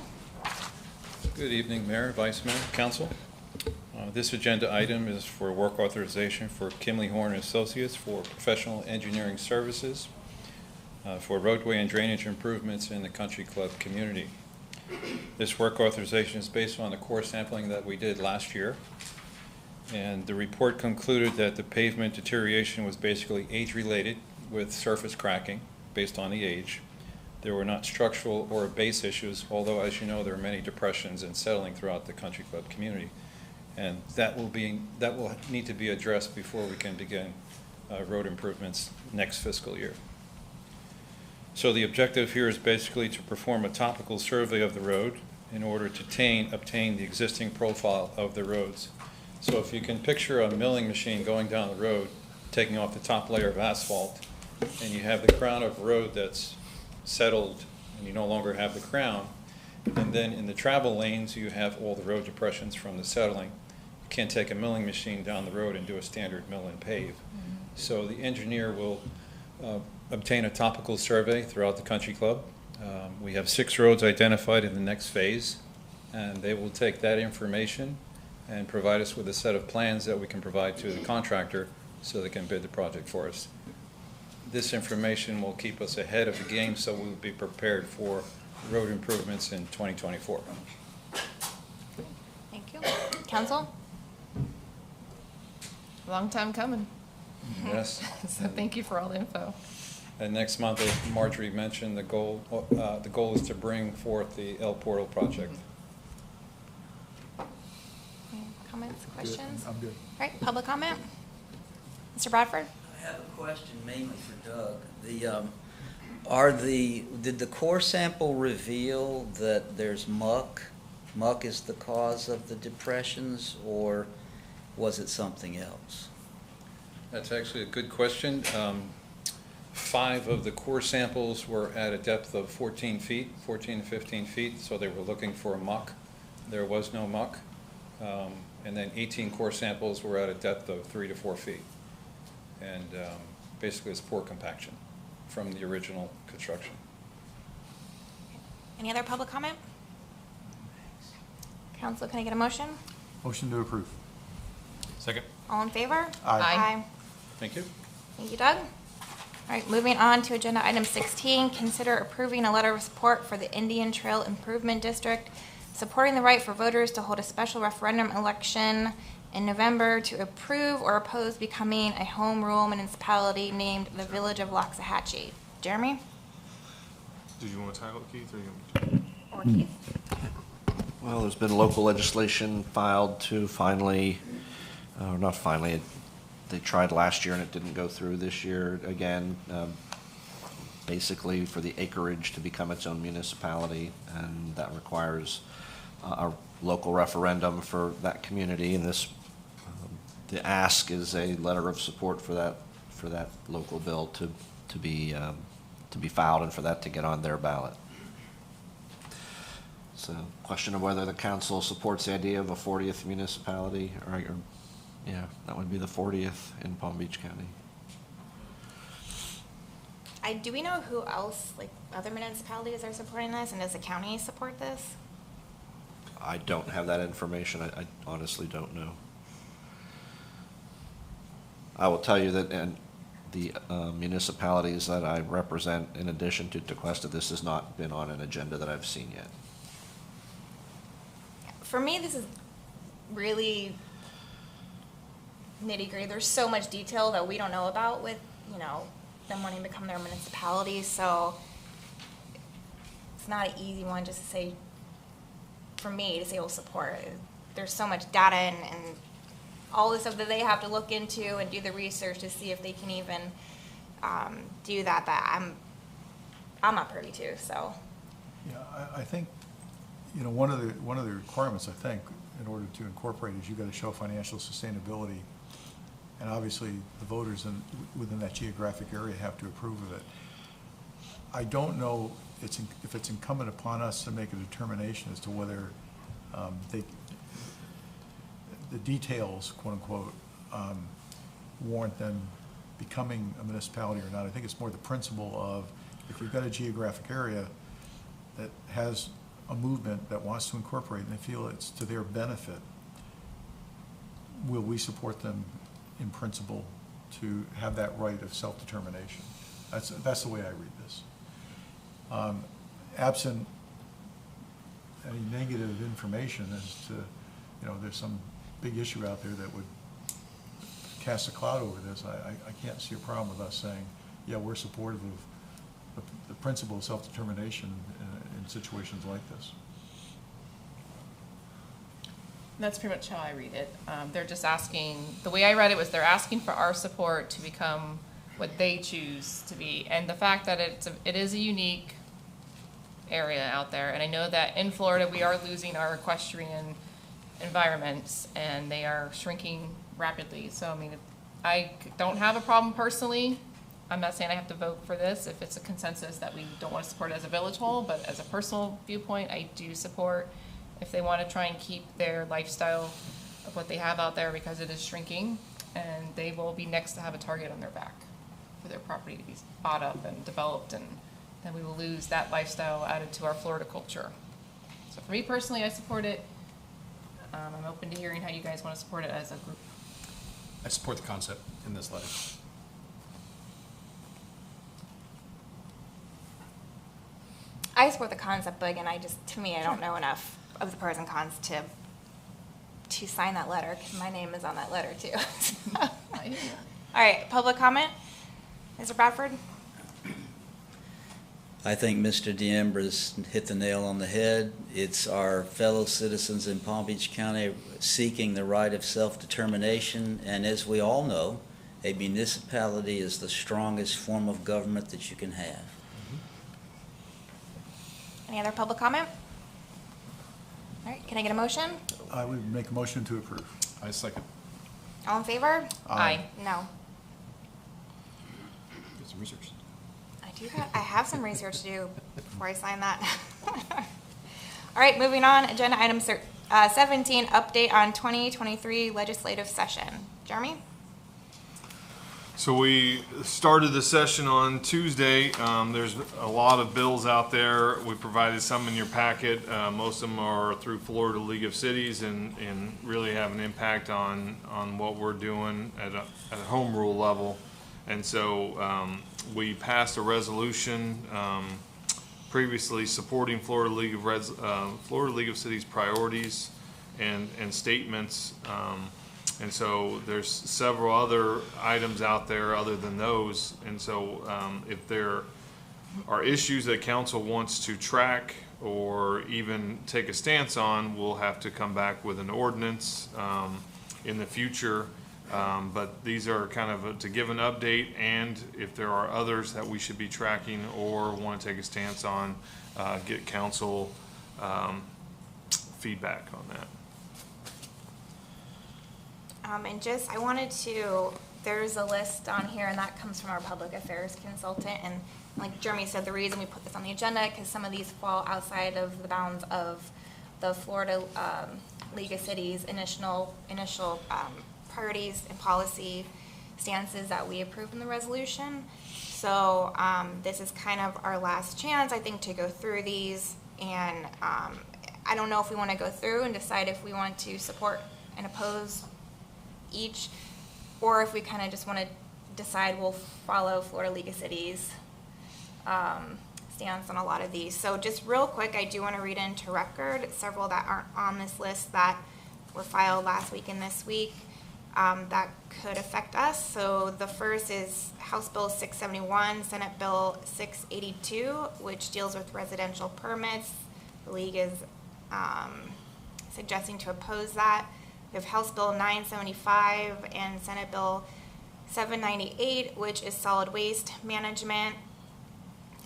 Good evening, Mayor, Vice Mayor, Council. This agenda item is for work authorization for Kimley Horn and Associates for professional engineering services for roadway and drainage improvements in the country club community. This work authorization is based on the core sampling that we did last year. And the report concluded that the pavement deterioration was basically age-related with surface cracking based on the age. There were not structural or base issues, although as you know, there are many depressions and settling throughout the country club community. And that will need to be addressed before we can begin road improvements next fiscal year. So the objective here is basically to perform a topical survey of the road in order to obtain the existing profile of the roads. So if you can picture a milling machine going down the road, taking off the top layer of asphalt, and you have the crown of road that's settled and you no longer have the crown, and then in the travel lanes you have all the road depressions from the settling. You can't take a milling machine down the road and do a standard mill and pave. So the engineer will obtain a topical survey throughout the country club. We have 6 roads identified in the next phase, and they will take that information and provide us with a set of plans that we can provide to the contractor so they can bid the project for us. This information will keep us ahead of the game so we'll be prepared for road improvements in 2024. Thank you. Council? Long time coming. Yes. So thank you for all the info. And next month, as Marjorie mentioned, the goal is to bring forth the El Portal project. Any comments, questions? I'm good. All right, public comment? Mr. Bradford? I have a question mainly for Doug. Did the core sample reveal that there's muck? Muck is the cause of the depressions, or was it something else? That's actually a good question. 5 of the core samples were at a depth of 14 to 15 feet, so they were looking for muck. There was no muck. And then 18 core samples were at a depth of 3 to 4 feet. And basically it's poor compaction from the original construction. Any other public comment? Council, can I get a motion? Motion to approve. Second. All in favor? Aye. Thank you. Thank you, Doug. All right, moving on to agenda item 16, consider approving a letter of support for the Indian Trail Improvement District, supporting the right for voters to hold a special referendum election in November to approve or oppose becoming a home rule municipality named the Village of Loxahatchee. Jeremy? Did you want to tackle it, Keith, or you? Or Keith? Well, there's been local legislation filed to finally, not finally, they tried last year and it didn't go through this year again, basically for the acreage to become its own municipality, and that requires a local referendum for that community, and this, the ask is a letter of support for that local bill to be filed and for that to get on their ballot. It's a question of whether the council supports the idea of a 40th municipality, or yeah, that would be the 40th in Palm Beach County. Do we know who else, like other municipalities are supporting this, and does the county support this? I don't have that information. I honestly don't know. I will tell you that in the municipalities that I represent, in addition to Tequesta, this has not been on an agenda that I've seen yet. For me, this is really nitty-gritty. There's so much detail that we don't know about with, you know, them wanting to become their municipality, so it's not an easy one just to say, for me, to say we'll support. There's so much data and all the stuff that they have to look into and do the research to see if they can even do that I'm not privy to, so. Yeah, I think, you know, one of the requirements, I think, in order to incorporate is you've got to show financial sustainability. And obviously, the voters within that geographic area have to approve of it. I don't know if it's incumbent upon us to make a determination as to whether the details, quote unquote, warrant them becoming a municipality or not. I think it's more the principle of, if you've got a geographic area that has a movement that wants to incorporate and they feel it's to their benefit, will we support them in principle to have that right of self-determination? That's the way I read this. Absent any negative information as to, you know, there's some big issue out there that would cast a cloud over this, I can't see a problem with us saying, yeah, we're supportive of the principle of self-determination in situations like this. That's pretty much how I read it. They're just asking, the way I read it was they're asking for our support to become what they choose to be. And the fact that it is a unique area out there. And I know that in Florida, we are losing our equestrian environments and they are shrinking rapidly. So, I mean, I don't have a problem personally. I'm not saying I have to vote for this if it's a consensus that we don't want to support it as a village whole, but as a personal viewpoint, I do support if they want to try and keep their lifestyle of what they have out there, because it is shrinking and they will be next to have a target on their back for their property to be bought up and developed, and then we will lose that lifestyle added to our Florida culture. So for me personally, I support it. I'm open to hearing how you guys want to support it as a group. I support the concept in this letter. I support the concept, but again, to me, I don't know enough of the pros and cons to sign that letter, because my name is on that letter too. All right, public comment? Mr. Bradford? I think Mr. D'Ambra's hit the nail on the head. It's our fellow citizens in Palm Beach County seeking the right of self-determination, and as we all know, a municipality is the strongest form of government that you can have. Any other public comment? All right, can I get a motion? I would make a motion to approve. I second. All in favor? Aye. No. Get some research. I have some research to do before I sign that. All right, moving on. Agenda item 17, update on 2023 legislative session. Jeremy? So we started the session on Tuesday. There's a lot of bills out there. We provided some in your packet. Most of them are through Florida League of Cities and really have an impact on what we're doing at a home rule level. And so we passed a resolution previously supporting Florida League of Cities priorities and statements. And so there's several other items out there other than those. And so if they're are issues that council wants to track or even take a stance on, we'll have to come back with an ordinance in the future. But these are kind of to give an update, and if there are others that we should be tracking or want to take a stance on, get council feedback on that. And just, I wanted to, there's a list on here, and that comes from our public affairs consultant, and like Jeremy said, the reason we put this on the agenda, because some of these fall outside of the bounds of the Florida League of Cities initial priorities and policy stances that we approved in the resolution. So this is kind of our last chance, I think, to go through these, and I don't know if we want to go through and decide if we want to support and oppose each, or if we kind of just want to decide we'll follow Florida League of Cities stance on a lot of these. So just real quick, I do want to read into record several that aren't on this list that were filed last week and this week that could affect us. So the first is House Bill 671, Senate Bill 682, which deals with residential permits. The League is suggesting to oppose that. We have House Bill 975 and Senate Bill 798, which is solid waste management.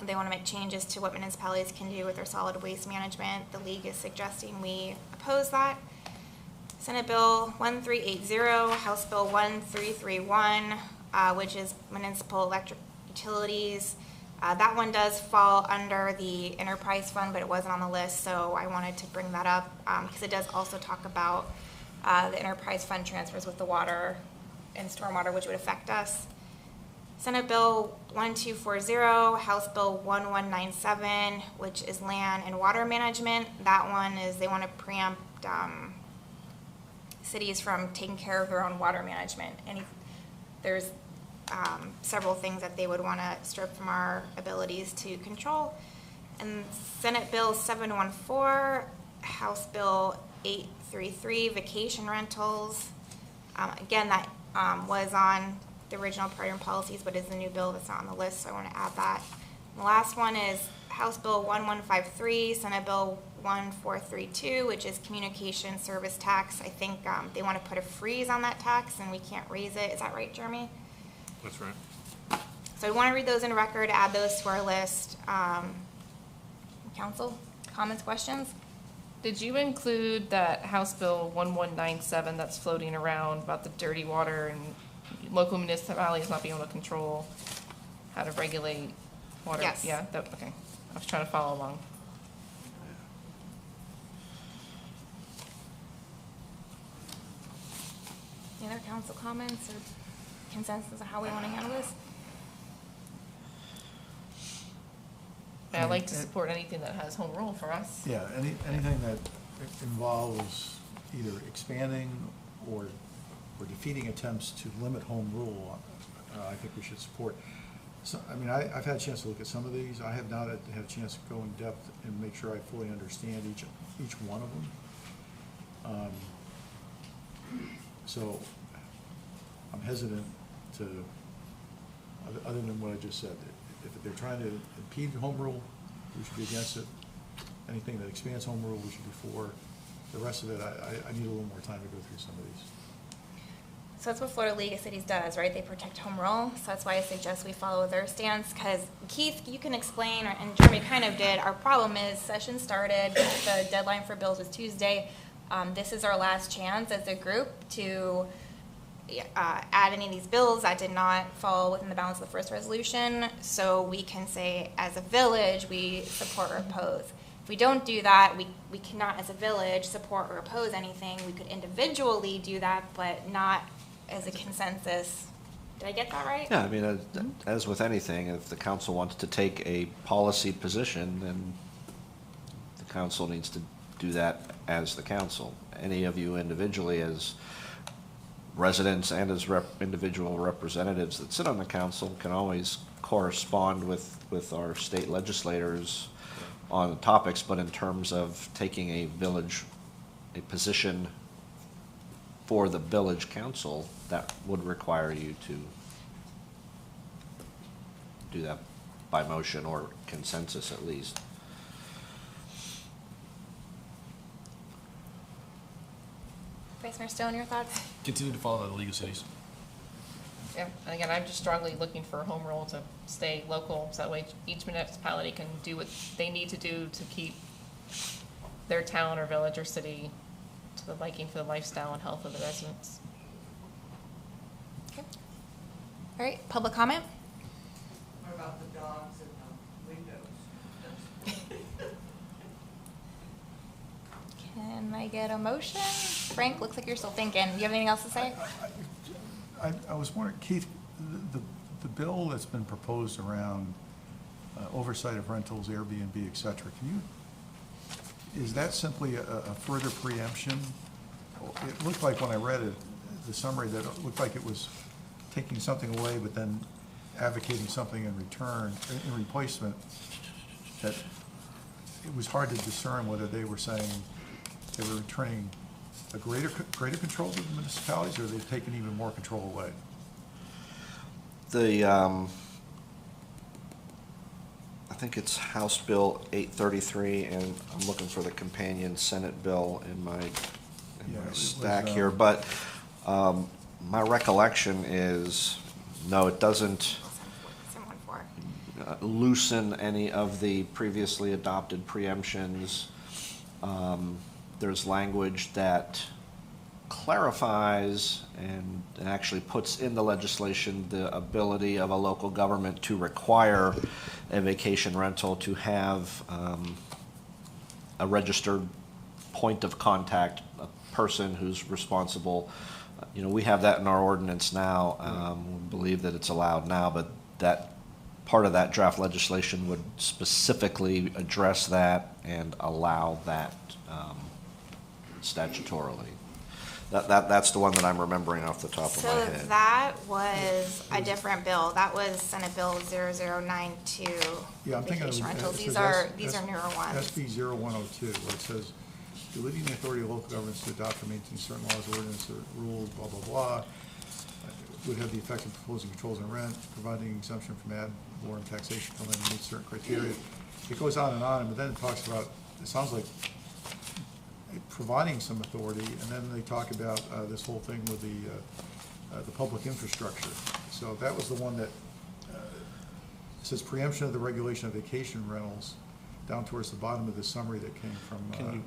They want to make changes to what municipalities can do with their solid waste management. The League is suggesting we oppose that. Senate Bill 1380, House Bill 1331, which is municipal electric utilities. That one does fall under the enterprise fund, but it wasn't on the list, so I wanted to bring that up because it does also talk about the enterprise fund transfers with the water and stormwater, which would affect us. Senate Bill 1240, House Bill 1197, which is land and water management. That one is they want to preempt cities from taking care of their own water management. There's several things that they would want to strip from our abilities to control. And Senate Bill 714, House Bill 833, vacation rentals. Again, that was on the original priority and policies, but is a new bill that's not on the list, so I want to add that. And the last one is House Bill 1153, Senate Bill 1432, which is communication service tax. I think they want to put a freeze on that tax, and we can't raise it. Is that right, Jeremy? That's right. So I want to read those in record, add those to our list. Council, comments, questions? Did you include that House Bill 1197 that's floating around about the dirty water and local municipalities not being able to control how to regulate water? Yes. Yeah, okay. I was trying to follow along. Any other council comments or consensus of how we want to handle this? I like to support anything that has home rule for us. Yeah, anything that involves either expanding or defeating attempts to limit home rule, I think we should support. So, I mean, I've had a chance to look at some of these. I have not had a chance to go in depth and make sure I fully understand each one of them. So I'm hesitant to, other than what I just said, if they're trying to impede home rule, we should be against it. Anything that expands home rule, we should be for. The rest of it, I need a little more time to go through some of these. So that's what Florida League of Cities does, right? They protect home rule. So that's why I suggest we follow their stance. Because Keith, you can explain, and Jeremy kind of did. Our problem is session started. The deadline for bills was Tuesday. This is our last chance as a group to add any of these bills that did not fall within the bounds of the first resolution. So we can say, as a village, we support or oppose. If we don't do that, we cannot, as a village, support or oppose anything. We could individually do that, but not as a consensus. Did I get that right? Yeah, I mean, as with anything, if the council wants to take a policy position, then the council needs to do that as the council. Any of you individually as residents and as individual representatives that sit on the council can always correspond with our state legislators on the topics, but in terms of taking a position for the village council, that would require you to do that by motion or consensus at least. Vice Mayor Stone, your thoughts? Continue to follow the League of Cities. Yeah, and again, I'm just strongly looking for a home rule to stay local, so that way each municipality can do what they need to do to keep their town or village or city to the liking for the lifestyle and health of the residents. Okay. All right, public comment? What about the dogs in the windows? Can I get a motion? Frank, looks like you're still thinking. Do you have anything else to say? I was wondering, Keith, the bill that's been proposed around oversight of rentals, Airbnb, et cetera, is that simply a further preemption? It looked like when I read it, the summary, that it looked like it was taking something away but then advocating something in return, in replacement, that it was hard to discern whether they were saying they were returning a greater control to the municipalities, or they've taken even more control away? I think it's House Bill 833, and I'm looking for the companion Senate bill in my stack here. But my recollection is, no, it doesn't loosen any of the previously adopted preemptions. There's language that clarifies and actually puts in the legislation the ability of a local government to require a vacation rental to have a registered point of contact, a person who's responsible. You know, we have that in our ordinance now. We believe that it's allowed now, but that part of that draft legislation would specifically address that and allow that statutorily. That's the one that I'm remembering off the top of my head. So that was a different bill. That was Senate Bill 0092. Yeah, I'm thinking of Vacation rentals. it These says are newer ones. SB 0102, where it says, deleting the authority of local governments to adopt or maintain certain laws, ordinances, or rules, blah, blah, blah, would have the effect of proposing controls on rent, providing exemption from ad valorem taxation for land that meets certain criteria. It goes on, but then it talks about, it sounds like providing some authority, and then they talk about this whole thing with the public infrastructure. So that was the one that says preemption of the regulation of vacation rentals, down towards the bottom of the summary that came from.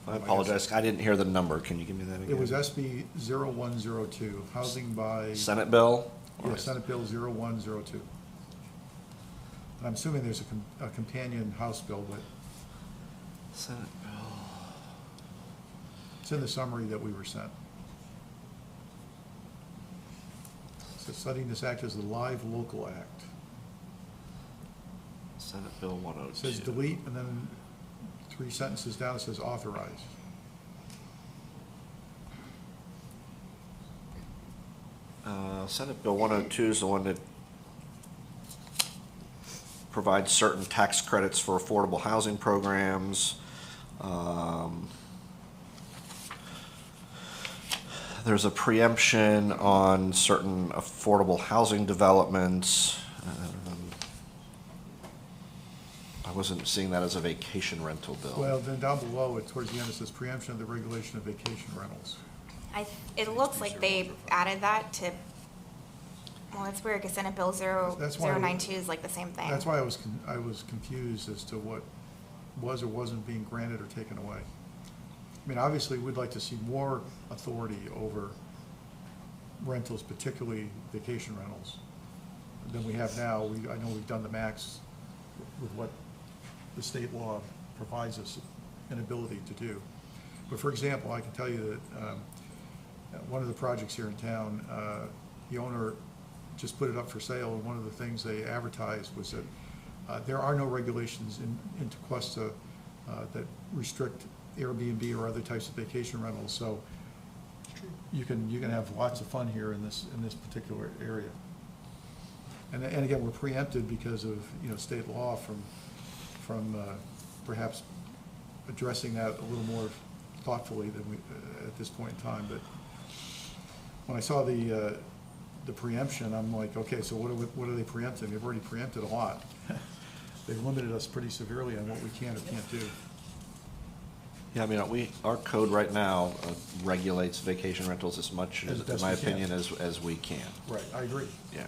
I apologize, I didn't hear the number. Can you give me that again? It was SB 0102, housing by. Senate bill? Yeah, Senate Bill 0102. I'm assuming there's a companion House bill, but. Senate bill. It's in the summary that we were sent. So studying this act as the Live Local Act. Senate Bill 102. It says delete, and then 3 sentences down it says authorize. Senate Bill 102 is the one that provides certain tax credits for affordable housing programs. There's a preemption on certain affordable housing developments. I wasn't seeing that as a vacation rental bill. Well, then down below it, towards the end, it says preemption of the regulation of vacation rentals. It looks like they added that to, well, it's weird, because Senate Bill 0092 is like the same thing. That's why I was confused as to what was or wasn't being granted or taken away. I mean, obviously, we'd like to see more authority over rentals, particularly vacation rentals, than we have now. I know we've done the max with what the state law provides us an ability to do. But for example, I can tell you that one of the projects here in town, the owner just put it up for sale, and one of the things they advertised was that there are no regulations in Tequesta that restrict Airbnb or other types of vacation rentals, so you can have lots of fun here in this particular area. And again, we're preempted because of state law from perhaps addressing that a little more thoughtfully than we at this point in time. But when I saw the the preemption, I'm like, okay, so what are they preempting? They've already preempted a lot. They've limited us pretty severely on what we can or can't do. Yeah, I mean, our code right now regulates vacation rentals as much, As in best my we can. opinion, as we can. Right, I agree. Yeah.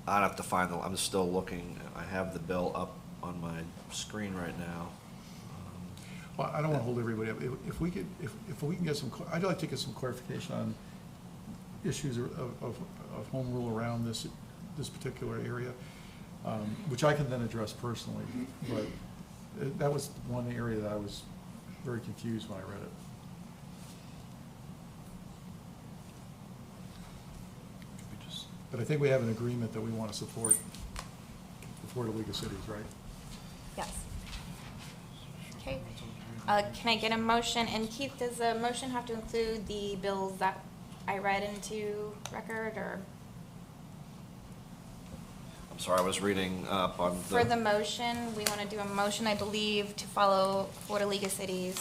I'd have to find I'm still looking. I have the bill up on my screen right now. Well, I don't want to hold everybody up. If we can get some, I'd like to get some clarification on issues of home rule around this particular area, which I can then address personally. But that was one area that I was very confused when I read it. But I think we have an agreement that we want to support the Florida League of Cities, right? Yes. Okay. Can I get a motion? And Keith, does the motion have to include the bills that I read into record, or? I'm sorry, I was reading up on the. For the motion, we want to do a motion, I believe, to follow Florida League of Cities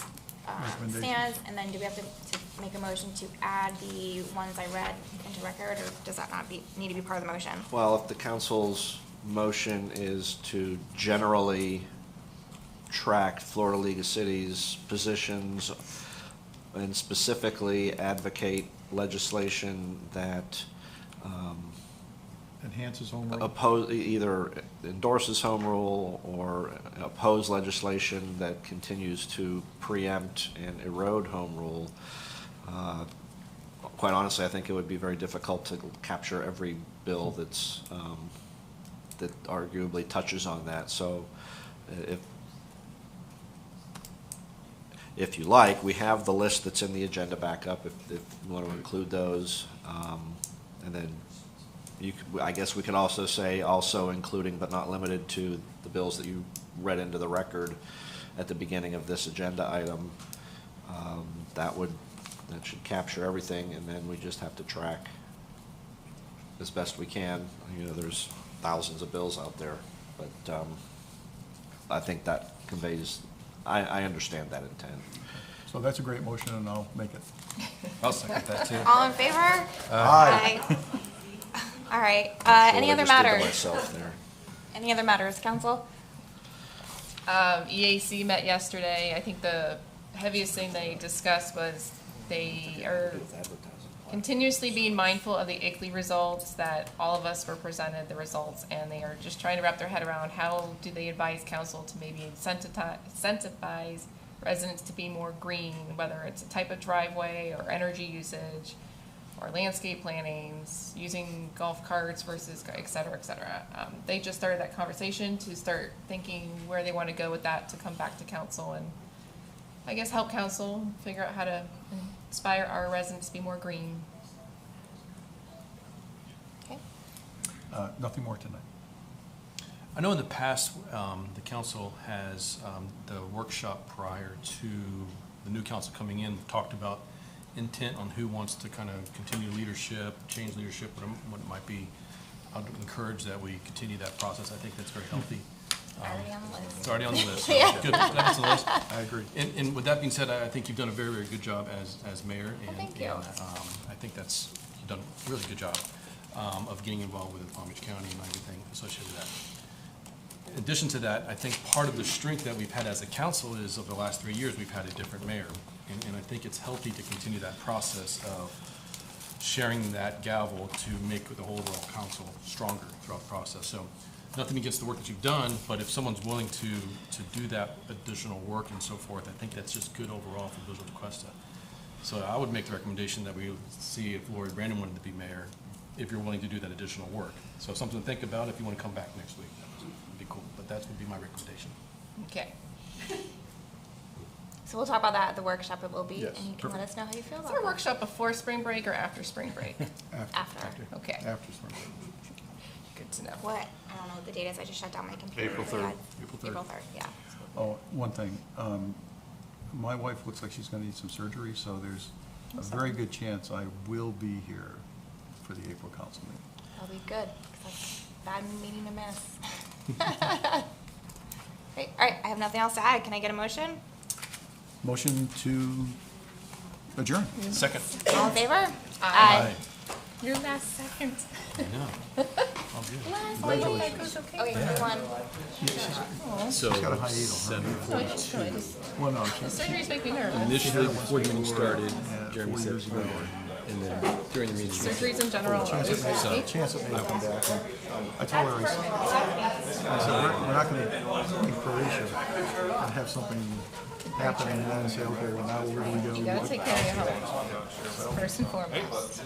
stands, and then do we have to make a motion to add the ones I read into record, or does that not need to be part of the motion? Well, if the council's motion is to generally track Florida League of Cities positions and specifically advocate legislation that enhances home rule, either endorses home rule or oppose legislation that continues to preempt and erode home rule. Quite honestly, I think it would be very difficult to capture every bill that's that arguably touches on that. So, if you like, we have the list that's in the agenda back up. If you want to include those, and then. I guess we could also say also including but not limited to the bills that you read into the record at the beginning of this agenda item. That should capture everything, and then we just have to track as best we can. You know, there's thousands of bills out there, but I think that conveys, I understand that intent. So that's a great motion, and I'll make it. I'll second that too. All in favor? Aye. All right, any other matters? Any other matters, council? EAC met yesterday. I think the heaviest thing they discussed was they are continuously being mindful of the ICLEI results, that all of us were presented the results, and they are just trying to wrap their head around how do they advise council to maybe incentivize residents to be more green, whether it's a type of driveway or energy usage or landscape plannings, using golf carts versus et cetera, et cetera. They just started that conversation to start thinking where they want to go with that, to come back to council and I guess help council figure out how to inspire our residents to be more green. Okay. Nothing more tonight. I know in the past, the council has, the workshop prior to the new council coming in, talked about intent on who wants to kind of continue leadership, change leadership, what it might be. I'd encourage that we continue that process. I think that's very healthy. Already on the list. It's already on the list. So Yeah. good. That's on the list. I agree. And with that being said, I think you've done a very, very good job as mayor. And, thank you. And, I think you've done a really good job of getting involved with Palm Beach County and everything associated with that. In addition to that, I think part of the strength that we've had as a council is over the last 3 years, we've had a different mayor. And I think it's healthy to continue that process of sharing that gavel to make the whole overall council stronger throughout the process. So nothing against the work that you've done, but if someone's willing to do that additional work and so forth, I think that's just good overall for Village of Cuesta. So I would make the recommendation that we see if Lori Brennan wanted to be mayor, if you're willing to do that additional work. So something to think about if you want to come back next week. That would be cool, but that would be my recommendation. Okay. So we'll talk about that at the workshop. It will be, Yes. and you can let us know how you feel Is about there a it. workshop before spring break or after spring break? After. Okay. After spring break. Good to know. What? I don't know what the date is. I just shut down my computer. April So 3rd. yeah, April 3rd. April 3rd, yeah. Oh, one thing. My wife looks like she's going to need some surgery, so there's a very good chance I will be here for the April council meeting. That'll be good, because that's a bad meeting to miss. Great. All right, I have nothing else to add. Can I get a motion? Motion to adjourn. Second. All in favor? Aye. Your last second. I know. All good. Last, I hope that goes okay. Okay, who won? So, She's got a hiatal. 7:42. Well, no, The she's. surgeries make me nervous. Initially, before the meeting started, Jeremy said it was going, and then during the meeting. Surgeries in general. Chance it may come back. And I told her, I said, we're not going to in Croatia and have something happen and then say, okay, well, now where do we go? You gotta take care of your health, first and foremost.